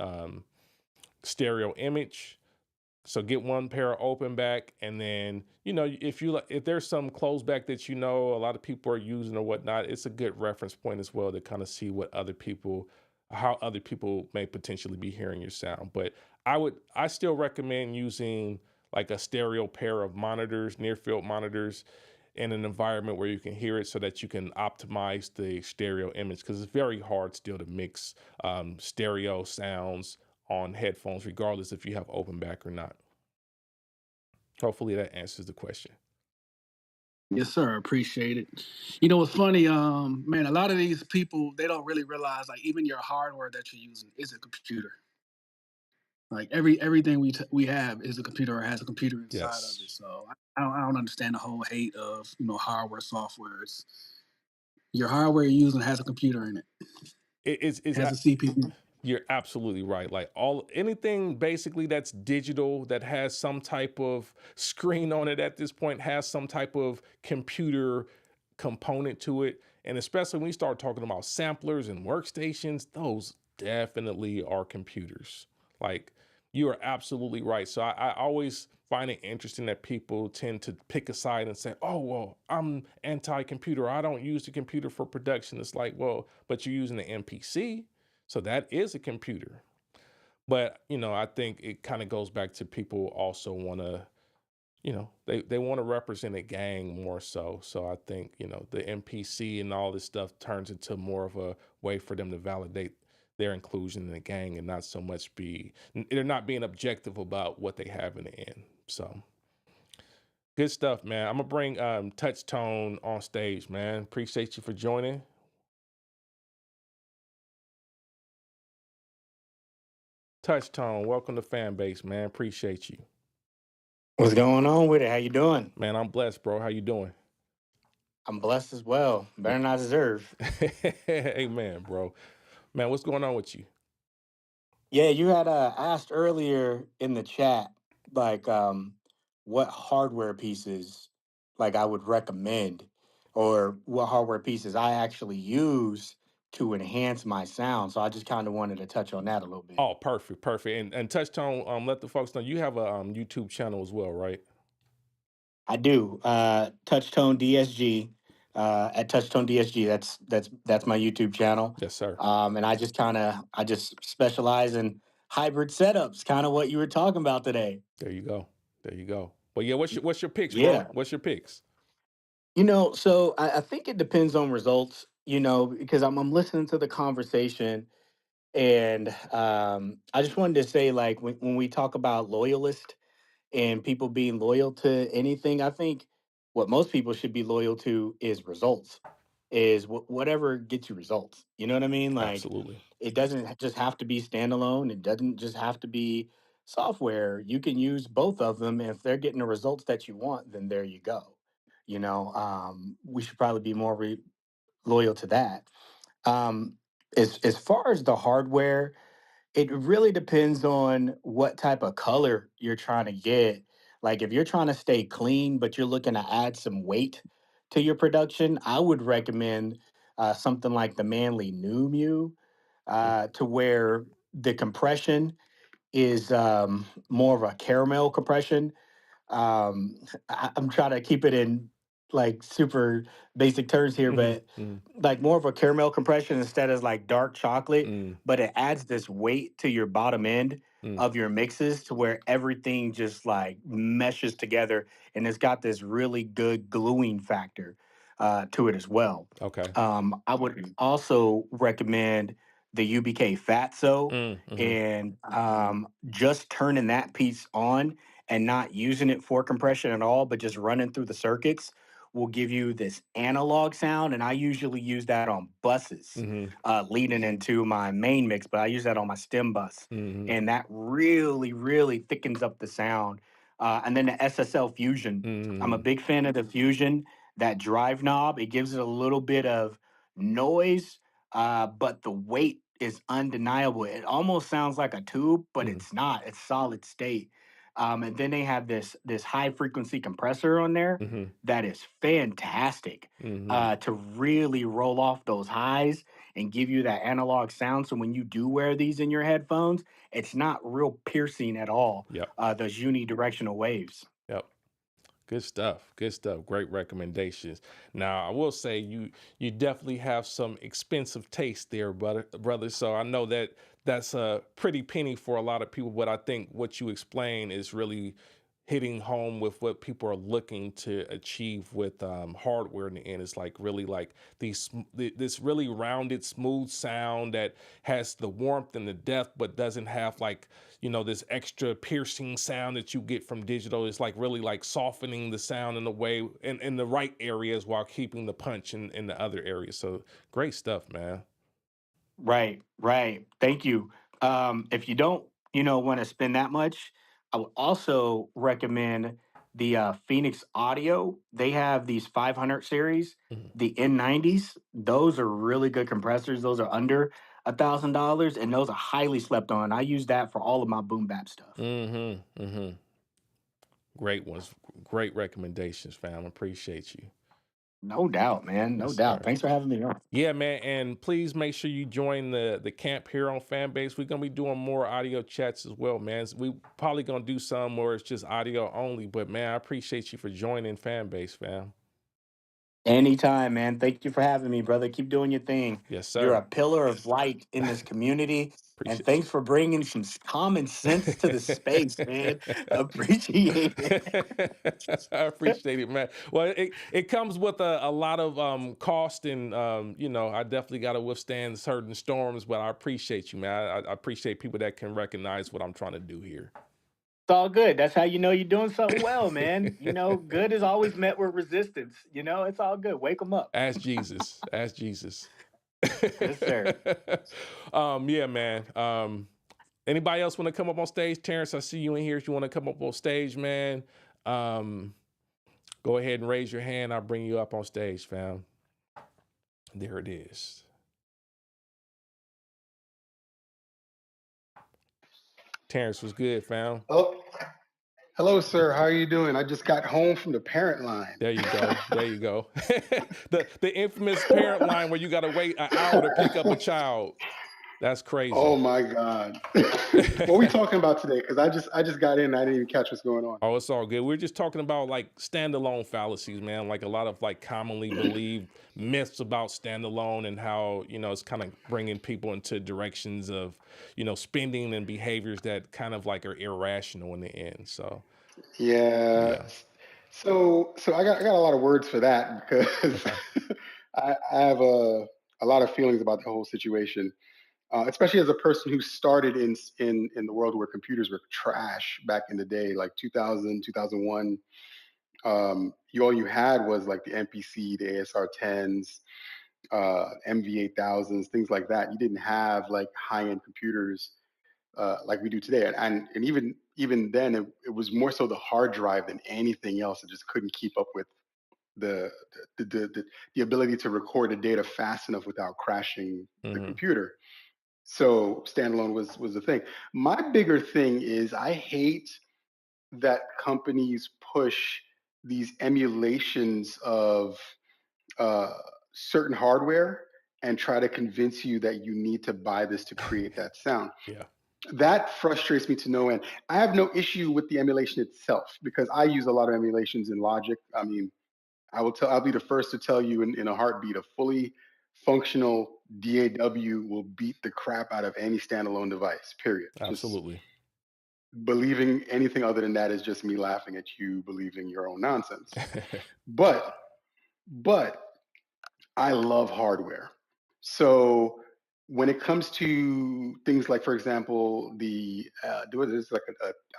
stereo image. So get one pair of open back, and then if there's some closed back that a lot of people are using or whatnot, it's a good reference point as well to kind of see how other people may potentially be hearing your sound. But I still recommend using like a stereo pair of monitors, near field monitors, in an environment where you can hear it, so that you can optimize the stereo image, because it's very hard still to mix stereo sounds on headphones, regardless if you have open back or not. Hopefully that answers the question. Yes, sir. Appreciate it. You know what's funny, man? A lot of these people they don't really realize like even your hardware that you're using is a computer. Like everything we have is a computer or has a computer inside of it. Yes. So I don't understand the whole hate of hardware software. It's your hardware you're using has a computer in it, It's has a CPU. You're absolutely right. Like anything basically that's digital that has some type of screen on it at this point has some type of computer component to it. And especially when you start talking about samplers and workstations, those definitely are computers. Like you are absolutely right. So I always find it interesting that people tend to pick a side and say, oh, well, I'm anti-computer. I don't use the computer for production. It's like, well, but you're using the MPC. So that is a computer. But, I think it kind of goes back to people also want to, they want to represent a gang more so. So I think, the NPC and all this stuff turns into more of a way for them to validate their inclusion in the gang and not so much they're not being objective about what they have in the end. So good stuff, man. I'm gonna bring Touch Tone on stage, man. Appreciate you for joining. Touch Tone, welcome to fan base, man. Appreciate you. What's going on with it? How you doing? Man, I'm blessed, bro. How you doing? I'm blessed as well. Better than I deserve. Amen, bro. Man, what's going on with you? Yeah, you had asked earlier in the chat, like, what hardware pieces, like, I would recommend, or what hardware pieces I actually use to enhance my sound. So I just kind of wanted to touch on that a little bit. Oh, perfect, perfect. And Touch Tone, let the folks know you have a YouTube channel as well, right? I do. Touchtone DSG, at Touchtone DSG. That's my YouTube channel. Yes, sir. And I just specialize in hybrid setups, kind of what you were talking about today. There you go. There you go. But yeah, what's your picks, bro? Yeah. What's your picks? So I think it depends on results, because I'm listening to the conversation, and I just wanted to say, like, when we talk about loyalist and people being loyal to anything, I think what most people should be loyal to is results, is whatever gets you results. You know what I mean? Like, Absolutely. it doesn't just have to be standalone. It doesn't just have to be software. You can use both of them. And if they're getting the results that you want, then there you go. We should probably be more loyal to that. Um, as far as the hardware, it really depends on what type of color you're trying to get. Like if you're trying to stay clean, but you're looking to add some weight to your production, I would recommend something like the Manly New Mew, Mm, to where the compression is more of a caramel compression. I'm trying to keep it in like super basic terms here, mm-hmm, but mm, like more of a caramel compression instead of like dark chocolate, mm, but it adds this weight to your bottom end mm. of your mixes to where everything just like meshes together, and it's got this really good gluing factor to it as well. Okay. I would also recommend the UBK Fatso, Mm, mm-hmm, and just turning that piece on and not using it for compression at all, but just running through the circuits will give you this analog sound. And I usually use that on buses, mm-hmm, leading into my main mix, but I use that on my stem bus. mm-hmm, And that really, really thickens up the sound. And then the SSL Fusion. I'm a mm-hmm. big fan of the Fusion, that drive knob. It gives it a little bit of noise, but the weight is undeniable. It almost sounds like a tube, but Mm, it's not. It's solid state. And then they have this high frequency compressor on there mm-hmm, that is fantastic, mm-hmm. to really roll off those highs and give you that analog sound. So when you do wear these in your headphones, it's not real piercing at all. Yep. Those unidirectional waves. Yep. Good stuff. Good stuff. Great recommendations. Now, I will say you definitely have some expensive taste there, brother. So I know that's a pretty penny for a lot of people, but I think what you explain is really hitting home with what people are looking to achieve with hardware in the end. It's like really like this really rounded, smooth sound that has the warmth and the depth, but doesn't have like, this extra piercing sound that you get from digital. It's like really like softening the sound in a way in the right areas while keeping the punch in the other areas. So great stuff, man. Right, right. Thank you. If you don't, want to spend that much, I would also recommend the Phoenix Audio. They have these 500 series, Mhm. the N90s. Those are really good compressors. Those are under $1,000, and those are highly slept on. I use that for all of my boom bap stuff. Mm-hmm. Mm-hmm. Great ones. Great recommendations, fam. Appreciate you. No doubt, man. No Yes, doubt. sir. Thanks for having me on. Yeah, man. And please make sure you join the Camp Hero fan base. We're gonna be doing more audio chats as well, man. We probably gonna do some where it's just audio only. But man, I appreciate you for joining fan base, fam. Anytime, man. Thank you for having me, brother. Keep doing your thing. Yes, You're sir. a pillar of light in this community. And Appreciate thanks for bringing some common sense to the space, man. you. Appreciate it. I appreciate it, man. Well, it comes with a lot of cost, and I definitely got to withstand certain storms. But I appreciate you, man. I appreciate people that can recognize what I'm trying to do here. It's all good. That's how you know you're doing something well, man. Good is always met with resistance. It's all good. Wake them up. Ask Jesus. Ask Jesus. Yes, sir. Yeah, man. Anybody else want to come up on stage? Terrence, I see you in here. If you want to come up on stage, man, um, go ahead and raise your hand. I'll bring you up on stage, fam. There it is. Terrence was good, fam. Oh, hello, sir. How are you doing? I just got home from the parent line. There you go. There you go. the infamous parent line where you got to wait an hour to pick up a child. That's Oh crazy. my God. What are we talking about today? Because I just got in and I didn't even catch what's going on. Oh, it's all good. We're just talking about like standalone fallacies, man. Like a lot of like commonly believed myths about standalone and how, it's kind of bringing people into directions of, spending and behaviors that kind of like are irrational in the end. So, Yeah. yeah. So I got a lot of words for that because Okay. I have a lot of feelings about the whole situation. Especially as a person who started in the world where computers were trash back in the day, like 2000, 2001. All you had was like the MPC, the ASR 10s, MV 8000s, things like that. You didn't have like high end computers like we do today, and even then, it was more so the hard drive than anything else. It just couldn't keep up with the the ability to record the data fast enough without crashing the Hmm. computer. So standalone was the thing. My bigger thing is I hate that companies push these emulations of uh, certain hardware and try to convince you that you need to buy this to create that sound. Yeah. That frustrates me to no end. I have no issue with the emulation itself because I use a lot of emulations in Logic. I mean, I'll be the first to tell you in a heartbeat, a fully functional DAW will beat the crap out of any standalone device, period. Just Absolutely. believing anything other than that is just me laughing at you believing your own nonsense. But but I love hardware. So when it comes to things like, for example, there's like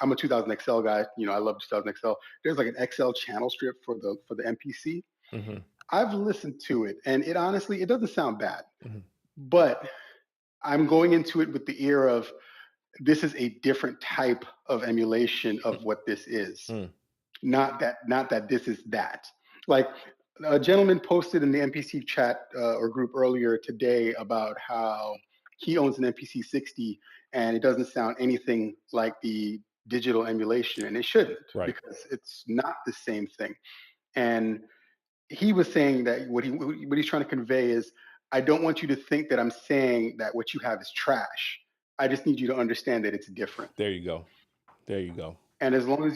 I'm a 2000 XL guy. I love 2000 XL. There's like an XL channel strip for the MPC. Hmm. I've listened to it, and it honestly it doesn't sound bad, Hmm. but I'm going into it with the ear of this is a different type of emulation of what this is. Mm. Not that this is that. Like a gentleman posted in the NPC chat or group earlier today about how he owns an NPC 60 and it doesn't sound anything like the digital emulation, and it shouldn't Right. because it's not the same thing. And he was saying that what he's trying to convey is I don't want you to think that I'm saying that what you have is trash. I just need you to understand that it's different. There you go. There you go. And as long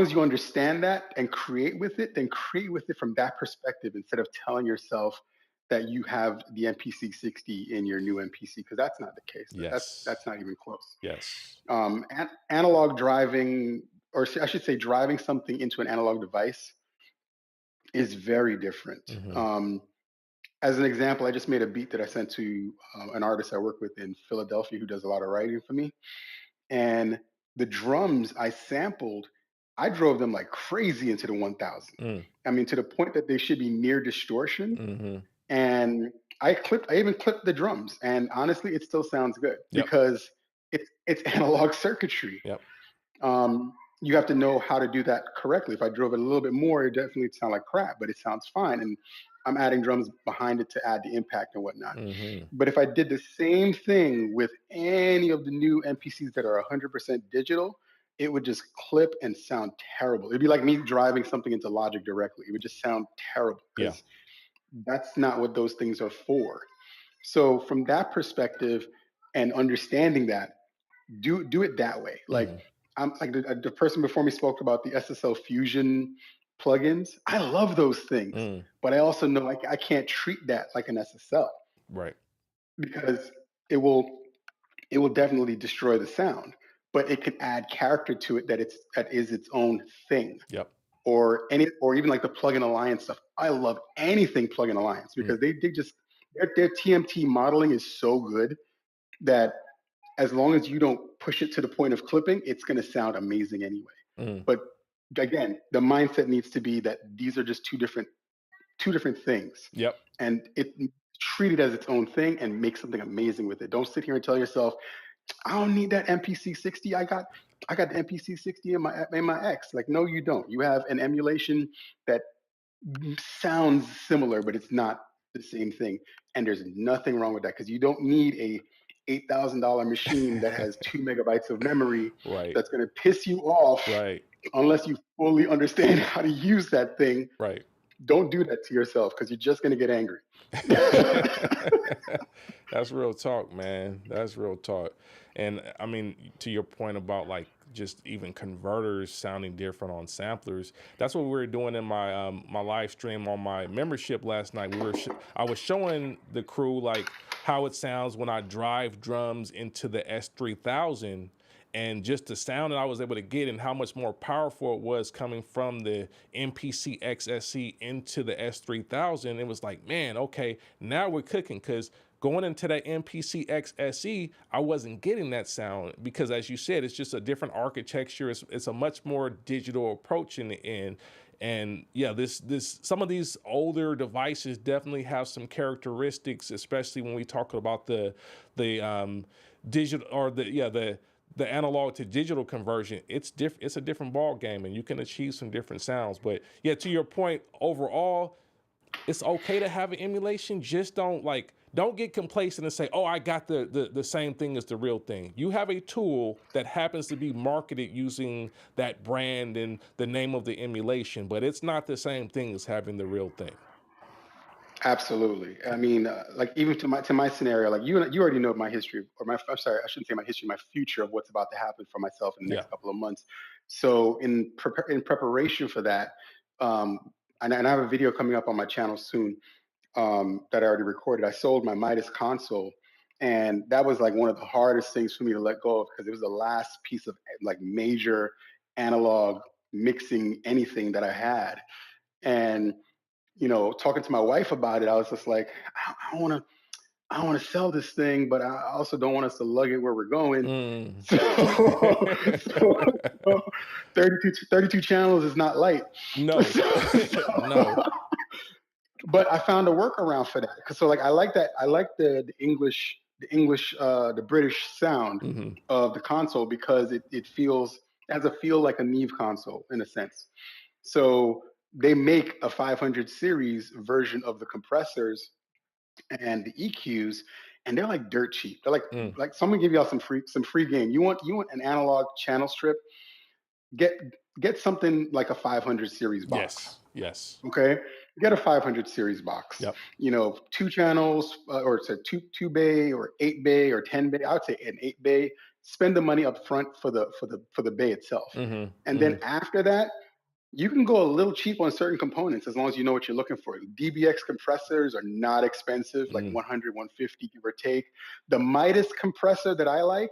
as you understand that and create with it, then create with it from that perspective instead of telling yourself that you have the MPC 60 in your new MPC because that's not the case. That's Yes. not even close. Yes. Analog driving or I should say, driving something into an analog device is very different. Mm-hmm. As an example, I just made a beat that I sent to an artist I work with in Philadelphia who does a lot of writing for me. And the drums I sampled, I drove them like crazy into the 1000. Mm. I mean, to the point that they should be near distortion. Mm-hmm. And I even clipped the drums, and honestly, it still sounds good Yep. because it's analog circuitry. Yep. You have to know how to do that correctly. If I drove it a little bit more, it definitely sound like crap, but it sounds fine. And I'm adding drums behind it to add the impact and whatnot. Mm-hmm. But if I did the same thing with any of the new MPCs that are 100% digital, it would just clip and sound terrible. It'd be like me driving something into Logic directly. It would just sound terrible Yeah. because that's not what those things are for. So from that perspective and understanding that, do it that way. Like Mm-hmm. I'm like the person before me spoke about the SSL Fusion plugins. I love those things, Mm. but I also know I can't treat that like an SSL Right. because it will it will definitely destroy the sound. But it can add character to it that is its own thing. Yep. Or even like the plugin alliance stuff. I love anything plugin alliance Mm. because they just their TMT modeling is so good that as long as you don't push it to the point of clipping, it's going to sound amazing anyway. Mm. But again, the mindset needs to be that these are just two different things, Yep. and treat it as its own thing and make something amazing with it. Don't sit here and tell yourself, I don't need that MPC 60. I got the MPC 60 in my X. Like, no, you don't. You have an emulation that sounds similar, but it's not the same thing. And there's nothing wrong with that because you don't need a $8,000 machine that has 2 megabytes of memory Right. that's going to piss you off Right. unless you fully understand how to use that thing. Right. Don't do that to yourself because you're just going to get angry. That's real talk, man. That's real talk. And I mean, to your point about like just even converters sounding different on samplers, that's what we were doing in my live stream on my membership last night. I was showing the crew like how it sounds when I drive drums into the S3000, and just the sound that I was able to get and how much more powerful it was coming from the MPC XSC into the S3000. It was like, man, okay, now we're cooking, because going into that MPC XSE, I wasn't getting that sound because, as you said, it's just a different architecture. It's a much more digital approach in the end. And yeah, this some of these older devices definitely have some characteristics, especially when we talk about the digital, or the analog to digital conversion. It's a different ball game, and you can achieve some different sounds. But yeah, to your point, overall, it's okay to have an emulation. Just don't get complacent and say, oh, I got the same thing as the real thing. You have a tool that happens to be marketed using that brand and the name of the emulation, but it's not the same thing as having the real thing. Absolutely. I mean, like even to my scenario, like you already know my history, or I'm sorry, I shouldn't say my history, my future of what's about to happen for myself in the Yeah. next couple of months. So in preparation for that, um, and I have a video coming up on my channel soon that I already recorded. I sold my Midas console, and that was like one of the hardest things for me to let go of because it was the last piece of like major analog mixing anything that I had, and talking to my wife about it, I was just like, I want to, I want to sell this thing, but I also don't want us to lug it where we're going. Mm. So, so 32 channels is not light. No. No. But I found a workaround for that. So like I like that. I like the English, the British sound Hmm. of the console because it has a feel like a Neve console in a sense. So they make a 500 series version of the compressors and the EQs, and they're like dirt cheap. They're Mm. like someone give y'all some free game. You want an analog channel strip? Get get something like a 500 series box. Yes. Yes. Okay, get a 500 series box. Yep. 2 channels, or it's a two bay or 8 bay or 10 bay. I would say an 8 bay. Spend the money up front for the bay itself, Hmm. and Hmm. then after that you can go a little cheap on certain components as long as you know what you're looking for. DBX compressors are not expensive, like Mm. 100, 150, give or take. The Midas compressor that I like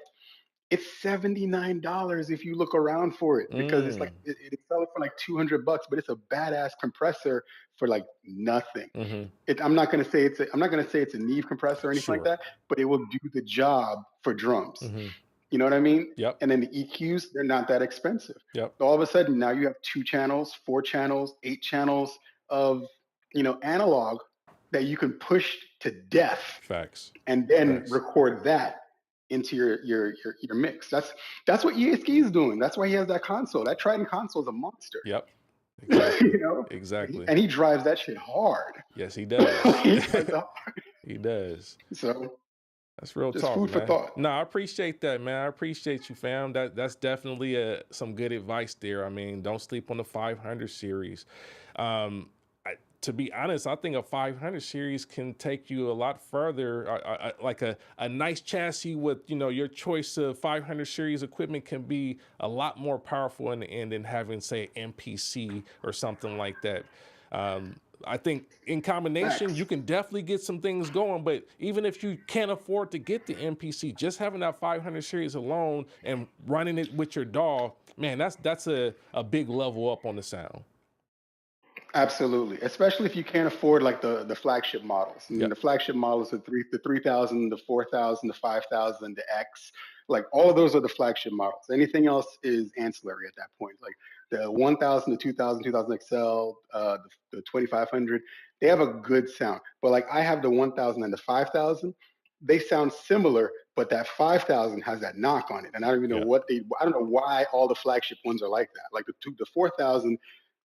It's $79 if you look around for it, because it's like Mm. it's selling for like $200, but it's a badass compressor for like nothing. Mm-hmm. I'm not gonna say I'm not gonna say it's a Neve compressor or anything like Sure. that, but it will do the job for drums. Mm-hmm. You know what I mean? Yep. And then the EQs, they're not that expensive. Yep. So all of a sudden now you have 2 channels, 4 channels, 8 channels of analog that you can push to death Facts. and then Facts. record that into your mix. That's what ESK is doing. That's why he has that console. That Triton console is a monster. Yep. you Exactly. know, Exactly. and he drives that shit hard. Yes, he does. he drives it hard. He does. So That's real just talk, food for man. thought. No, I appreciate that, man. I appreciate you, fam. That's definitely some good advice there. I mean, don't sleep on the 500 series. Um, to be honest, I think a 500 series can take you a lot further. Like a nice chassis with your choice of 500 series equipment can be a lot more powerful in the end than having, say, MPC or something like that. I think in combination, you Facts. can definitely get some things going. But even if you can't afford to get the MPC, just having that 500 series alone and running it with your DAW, man, that's a big level up on the sound. Absolutely, especially if you can't afford like the flagship models. I mean, Yep. the flagship models, the 3000, the 4000, the 5000, the X, like all of those are the flagship models. Anything else is ancillary at that point. Like the 1000, the 2000, 2000 XL, the 2500, they have a good sound. But like I have the 1000 and the 5000, they sound similar, but that 5000 has that knock on it, and I don't even know Yep. I don't know why all the flagship ones are like that. Like the 4000,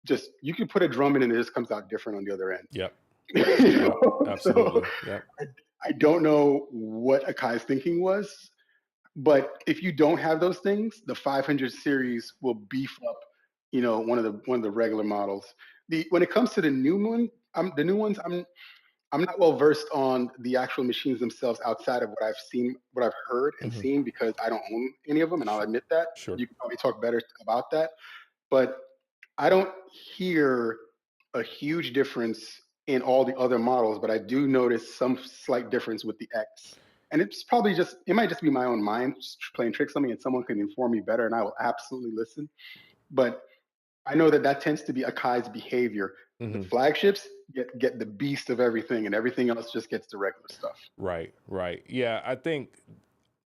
just you can put a drum in and it just comes out different on the other end. Yep. you Yep. know? So Absolutely. Yep. I don't know what Akai's thinking was, but if you don't have those things, the 500 series will beef up, one of the regular models. The When it comes to the new ones, I'm not well versed on the actual machines themselves outside of what I've seen, what I've heard and Hmm. seen, because I don't own any of them, and I'll admit that. Sure. You can probably talk better about that, but I don't hear a huge difference in all the other models, but I do notice some slight difference with the X. And it might just be my own mind just playing tricks on me, and someone can inform me better, and I will absolutely listen. But I know that tends to be Akai's behavior. The Hmm. flagships get the beast of everything, and everything else just gets the regular stuff. Right. Right. Yeah. I think,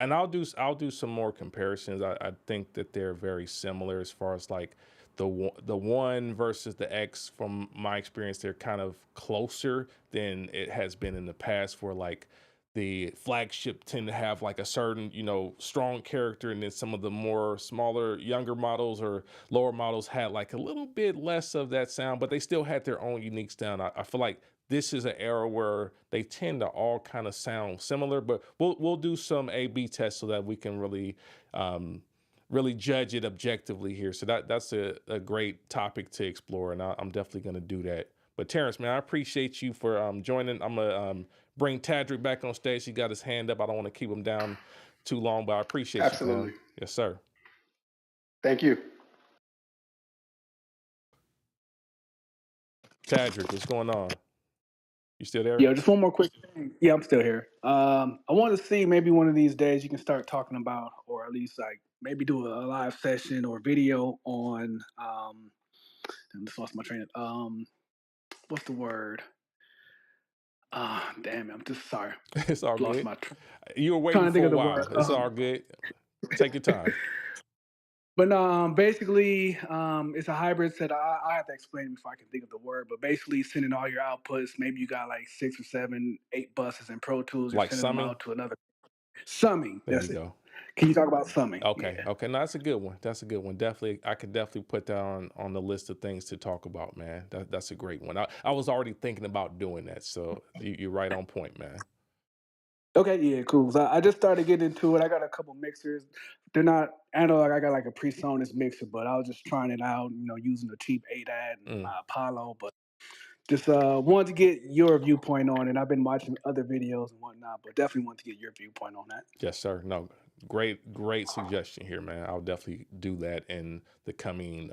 and I'll do some more comparisons. I think that they're very similar as far as like the one versus the X. From my experience, they're kind of closer than it has been in the past. For like the flagship tend to have like a certain strong character, and then some of the more smaller younger models or lower models had like a little bit less of that sound, but they still had their own unique sound. I feel like this is an era where they tend to all kind of sound similar, but we'll do some A/B tests so that we can really judge it objectively here. So that's a great topic to explore, and I'm definitely going to do that. But Terrence, man, I appreciate you for joining. I'm gonna bring Tadrick back on stage. He got his hand up. I don't want to keep him down too long, but I appreciate you, fam. Absolutely. Yes, sir. Thank you. Tadrick, what's going on? You still there? Yeah, just one more quick thing. Yeah, I'm still here. I want to see maybe one of these days you can start talking about, or at least like maybe do a live session or video on. I just lost my train of. What's the word? Damn it! I'm just sorry. It's all Lost good. my. You were Trying waiting to think for a of the word. while. It's all good. Take your time. But basically, it's a hybrid set. I have to explain it before I can think of the word. But basically, sending all your outputs. Maybe you got like 6 or 7, 8 buses in Pro Tools. You're Like sending them summing. out to another summing. There you That's it. go. Can you talk about summing? Okay. Yeah. Okay. No, that's a good one. That's a good one. Definitely, I could definitely put that on the list of things to talk about, man. That's a great one. I was already thinking about doing that, so you're right on point, man. Okay. Yeah. Cool. So I just started getting into it. I got a couple mixers. They're not analog. I got like a PreSonus mixer, but I was just trying it out. Using a cheap 8-ad and Mm. my Apollo, but. Just wanted to get your viewpoint on it. I've been watching other videos and whatnot, but definitely want to get your viewpoint on that. Yes, sir. No, great suggestion here, man. I'll definitely do that in the coming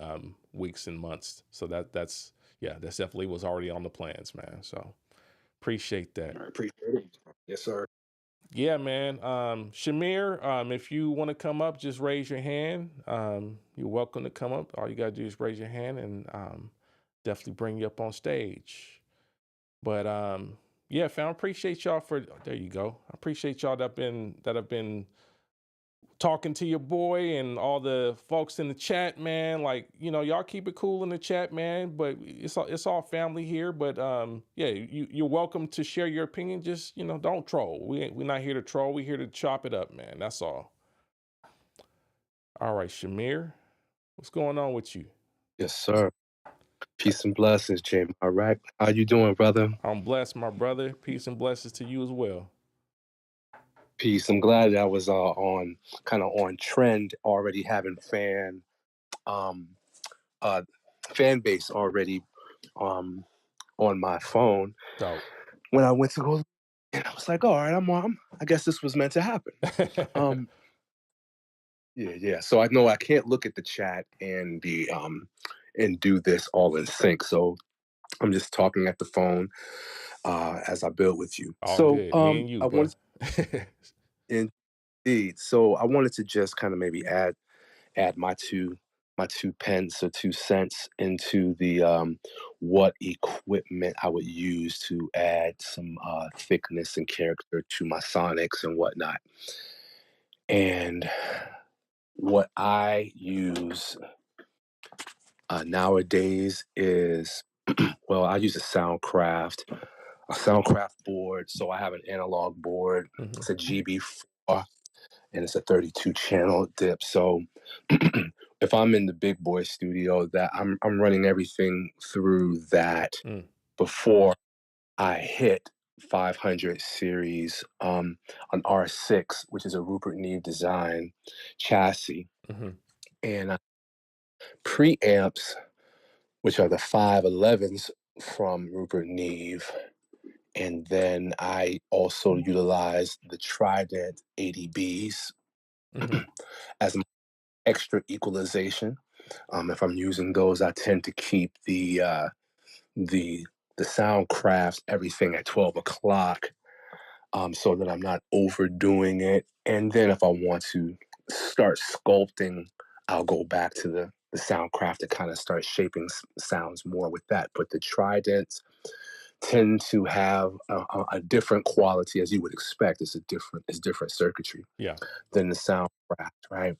weeks and months. So that's definitely was already on the plans, man. So appreciate that. I appreciate it. Yes, sir. Yeah, man. Shamir, if you want to come up, just raise your hand. You're welcome to come up. All you got to do is raise your hand and definitely bring you up on stage. But yeah, fam, I appreciate y'all for there you go. I appreciate y'all that have been talking to your boy and all the folks in the chat, man. Like, y'all keep it cool in the chat, man. But it's all family here. But yeah, you're welcome to share your opinion. Just don't troll. We're not here to troll. We're here to chop it up, man. That's all. All right, Shamir, what's going on with you? Yes, sir. Peace and blessings, Jay Marek. How you doing, brother? I'm blessed, my brother. Peace and blessings to you as well. Peace. I'm glad that I was on kind of on trend already, having um uh fan base already on my phone. Dope. When I went to go, and I was like, all right, I guess this was meant to happen. Yeah. So I know I can't look at the chat and do this all in sync. So I'm just talking at the phone as I build with you. All So good. Me and you, I bro. wanted indeed. So I wanted to just kind of maybe add my two pence or 2 cents into the what equipment I would use to add some thickness and character to my sonics and whatnot. And what I use nowadays is well, I use a Soundcraft board. So I have an analog board. Hmm. It's a GB4 and it's a 32 channel dip. So if I'm in the big boy studio, that I'm running everything through that Mm. before I hit 500 series an R6, which is a Rupert Neve design chassis, Hmm. and preamps, which are the 511s from Rupert Neve. And then I also utilize the Trident 80Bs Hmm. as my extra equalization. If I'm using those, I tend to keep the Soundcrafts everything at 12 o'clock, so that I'm not overdoing it. And then if I want to start sculpting, I'll go back to the Soundcraft to kind of start shaping sounds more with that. But the Tridents tend to have a different quality, as you would expect. It's different circuitry Yeah. than the Soundcraft, right?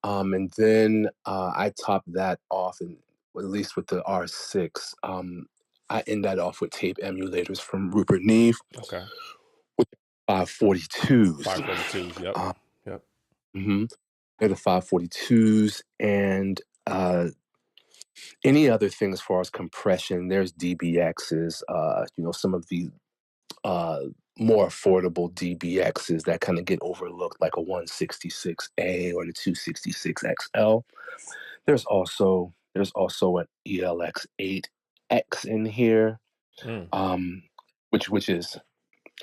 And then I top that off, and at least with the R6, I end that off with tape emulators from Rupert Neve Okay. with 542s. 542s. Yep. Um, Yep. mhm. They're the 542s, and any other thing as far as compression, there's DBXs, some of the uh, more affordable DBXs that kind of get overlooked, like a 166A or the 266XL. There's also an ELX8X in here, Mm. um, which is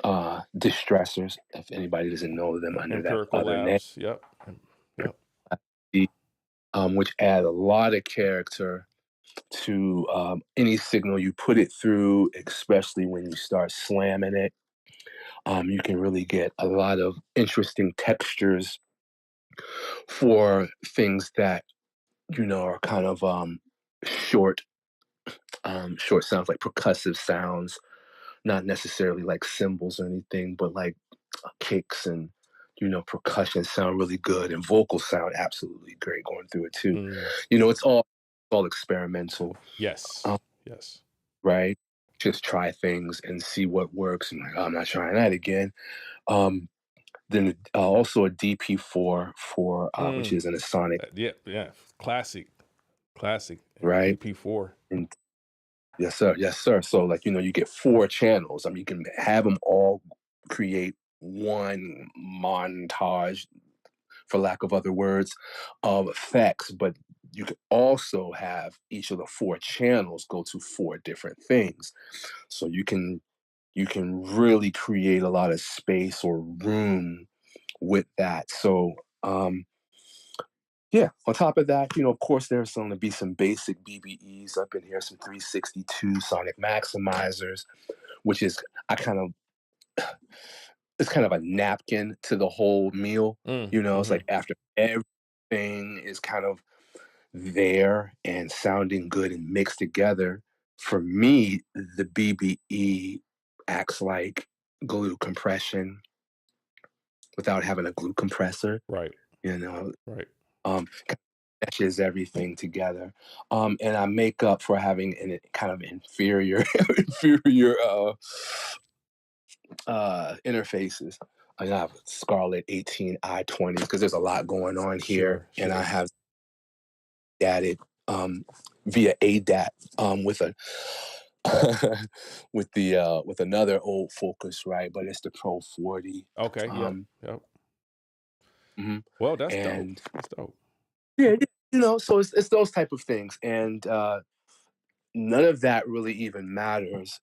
distressors. If anybody doesn't know them under that Empirical other name, labs. Yep. Yep. which add a lot of character to any signal you put it through, especially when you start slamming it. You can really get a lot of interesting textures for things that are kind of short, short sounds, like percussive sounds, not necessarily like cymbals or anything, but like kicks and percussion sound really good, and vocals sound absolutely great going through it too. Mm. It's all experimental, Yes. um, Yes. right? Just try things and see what works. And like, oh, I'm not trying that again. Um, then also a DP4 for which Mm. is an Asonic, Yeah. Yeah. Classic. Classic. right? DP4. And yes, sir. Yes, sir. So like you get 4 channels. I mean, you can have them all create one montage, for lack of other words, of effects, but you can also have each of the 4 channels go to 4 different things. So you can really create a lot of space or room with that. So yeah, on top of that, of course, there's going to be some basic BBEs up in here, some 362 sonic maximizers, which is I kind of it's kind of a napkin to the whole meal. Mm, You know, it's mm-hmm. like after everything is kind of there and sounding good and mixed together, for me, the BBE acts like glue compression without having a glue compressor, Right, you know, right. um, meshes everything together. And I make up for having an kind of inferior, inferior interfaces. I have Scarlett 18i20s because there's a lot going on here, Sure, and I sure. have added via ADAT with a with another old Focus, right? But it's the Pro 40. Okay, yep, Um, yep. mhm. Well, that's dope. And That's dope. yeah, yeah, you know, so it's those type of things, and none of that really even matters.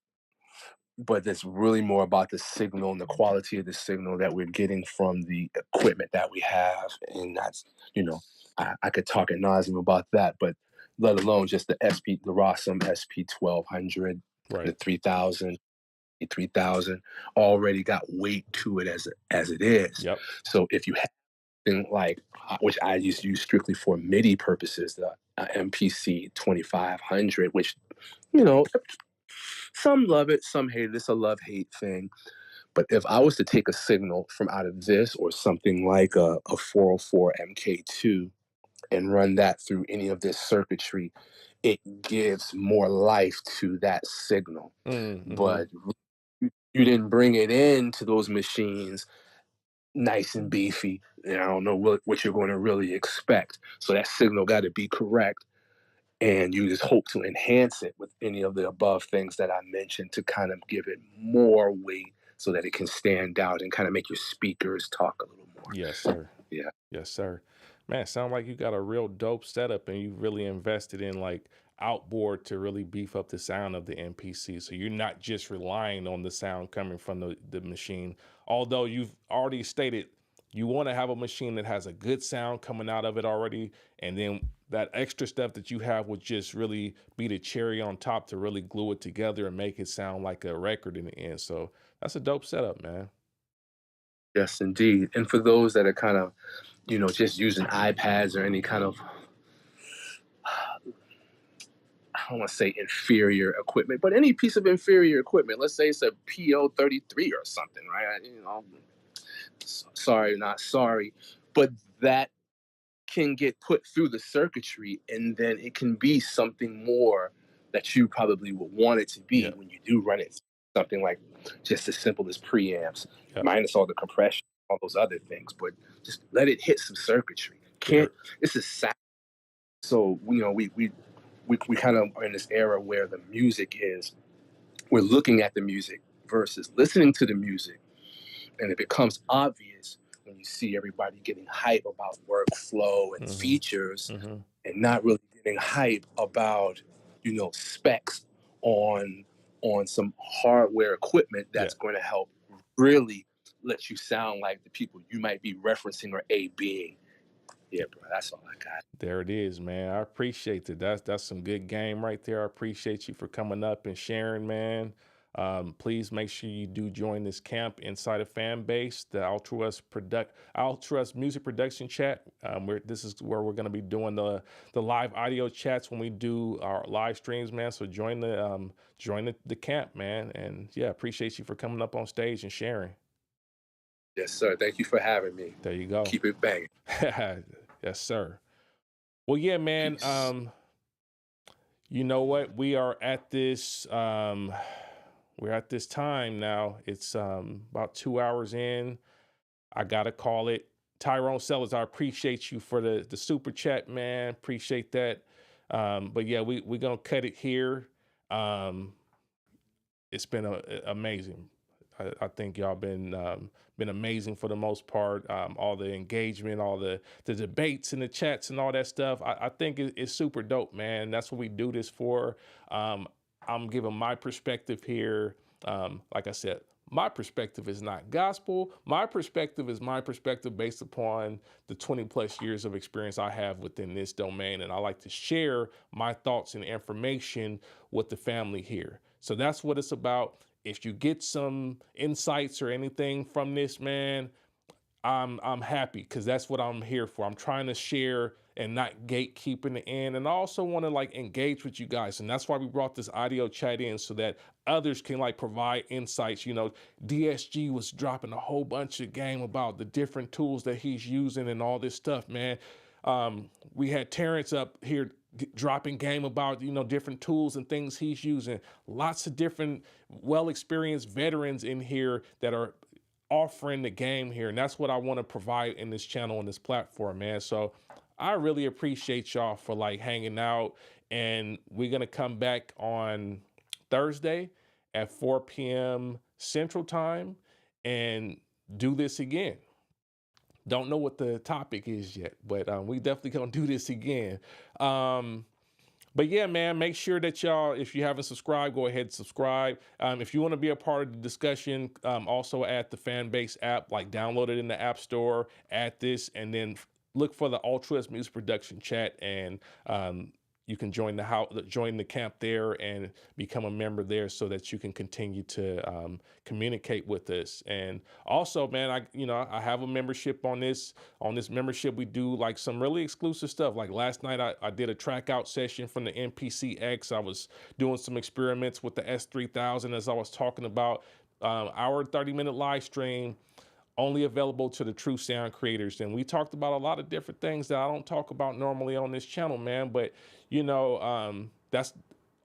But it's really more about the signal and the quality of the signal that we're getting from the equipment that we have, and that's you know, I could talk ad nauseum about that, but let alone just the the Rossum SP 1200, the Right. 3000, 3000 already got weight to it as it is. Yep. So if you have something like which I just use strictly for MIDI purposes, the MPC 2500, which you know some love it, some hate it. It's a love hate thing. But if I was to take a signal from out of this or something like a 404 MK2 and run that through any of this circuitry, it gives more life to that signal. Mm, mm-hmm. But you didn't bring it into those machines nice and beefy. And I don't know what you're going to really expect. So that signal got to be correct. And you just hope to enhance it with any of the above things that I mentioned to kind of give it more weight so that it can stand out and kind of make your speakers talk a little more. Yes, sir. Yeah. Yes, sir. Man, sound like you got a real dope setup and you really invested in like outboard to really beef up the sound of the MPC. So you're not just relying on the sound coming from the machine. Although you've already stated you want to have a machine that has a good sound coming out of it already. And then that extra stuff that you have would just really be the cherry on top to really glue it together and make it sound like a record in the end. So that's a dope setup, man. Yes, indeed. And for those that are kind of, just using iPads or any kind of, I don't want to say inferior equipment, but any piece of inferior equipment, let's say it's a PO33 or something, right? Sorry, not sorry. But that can get put through the circuitry and then it can be something more that you probably would want it to be Yep. when you do run it. Something like just as simple as preamps, Yep. minus all the compression, all those other things, but just let it hit some circuitry. Can't There. This is sad. So we kind of are in this era where the music is we're looking at the music versus listening to the music, and it becomes obvious when you see everybody getting hype about workflow and Mm-hmm. features Mm-hmm. and not really getting hype about specs on some hardware equipment Yeah. that's going to help really let you sound like the people you might be referencing or a being. Yeah, bro, that's all I got. There it is, man. I appreciate that. That's some good game right there. I appreciate you for coming up and sharing, man. Please make sure you do join this camp inside of fan base, the Ultra Music Production Chat. This is where we're going to be doing the live audio chats when we do our live streams, man. So join the camp, man. And yeah, appreciate you for coming up on stage and sharing. Yes, sir. Thank you for having me. There you go. Keep it banging. Yes, sir. Well, yeah, man. Peace. You know what? We're at this time now. It's about 2 hours in. I gotta call it. Tyrone Sellers, I appreciate you for the super chat, man. Appreciate that. But yeah, we're gonna cut it here. Um, it's been amazing. I think y'all been amazing for the most part. All the engagement, all the debates and the chats and all that stuff. I think it's super dope, man. That's what we do this for. Um, I'm giving my perspective here. Like I said, my perspective is not gospel. My perspective is my perspective based upon the 20 plus years of experience I have within this domain. And I like to share my thoughts and information with the family here. So that's what it's about. if you get some insights or anything from this, man, I'm happy because that's what I'm here for. I'm trying to share and not gatekeep in the end. And I also want to like engage with you guys. And that's why we brought this audio chat in so that others can like provide insights. You know, DSG was dropping a whole bunch of game about the different tools that he's using and all this stuff, man. We had Terrence up here dropping game about, you know, different tools and things he's using. Lots of different well-experienced veterans in here that are offering the game here. And that's what I want to provide in this channel and this platform, man. So I really appreciate y'all for like hanging out. And we're going to come back on Thursday at 4 p.m. Central Time and do this again. Don't know what the topic is yet, but we definitely gonna do this again. But yeah, man, make sure that y'all, if you haven't subscribed, go ahead and subscribe. If you want to be a part of the discussion, also add the Fanbase app, like download it in the App Store, add this, and then look for the Altruist Music Production chat, and you can join join the camp there and become a member there so that you can continue to communicate with us. And also, man, I have a membership on this. On this membership, we do like some really exclusive stuff. Like last night, I did a track out session from the MPC-X. I was doing some experiments with the S3000 as I was talking about. Our 30-minute live stream only available to the true sound creators. And we talked about a lot of different things that I don't talk about normally on this channel, man. But, you know, that's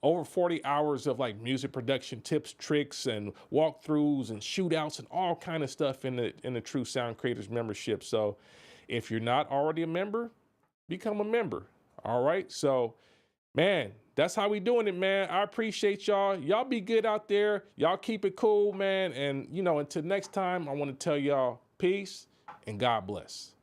over 40 hours of like music production tips, tricks, and walkthroughs and shootouts and all kind of stuff in the True Sound Creators membership. So if you're not already a member, become a member. All right. So, man, that's how we doing it, man. I appreciate y'all. Y'all be good out there. Y'all keep it cool, man. And, you know, until next time, I want to tell y'all peace and God bless.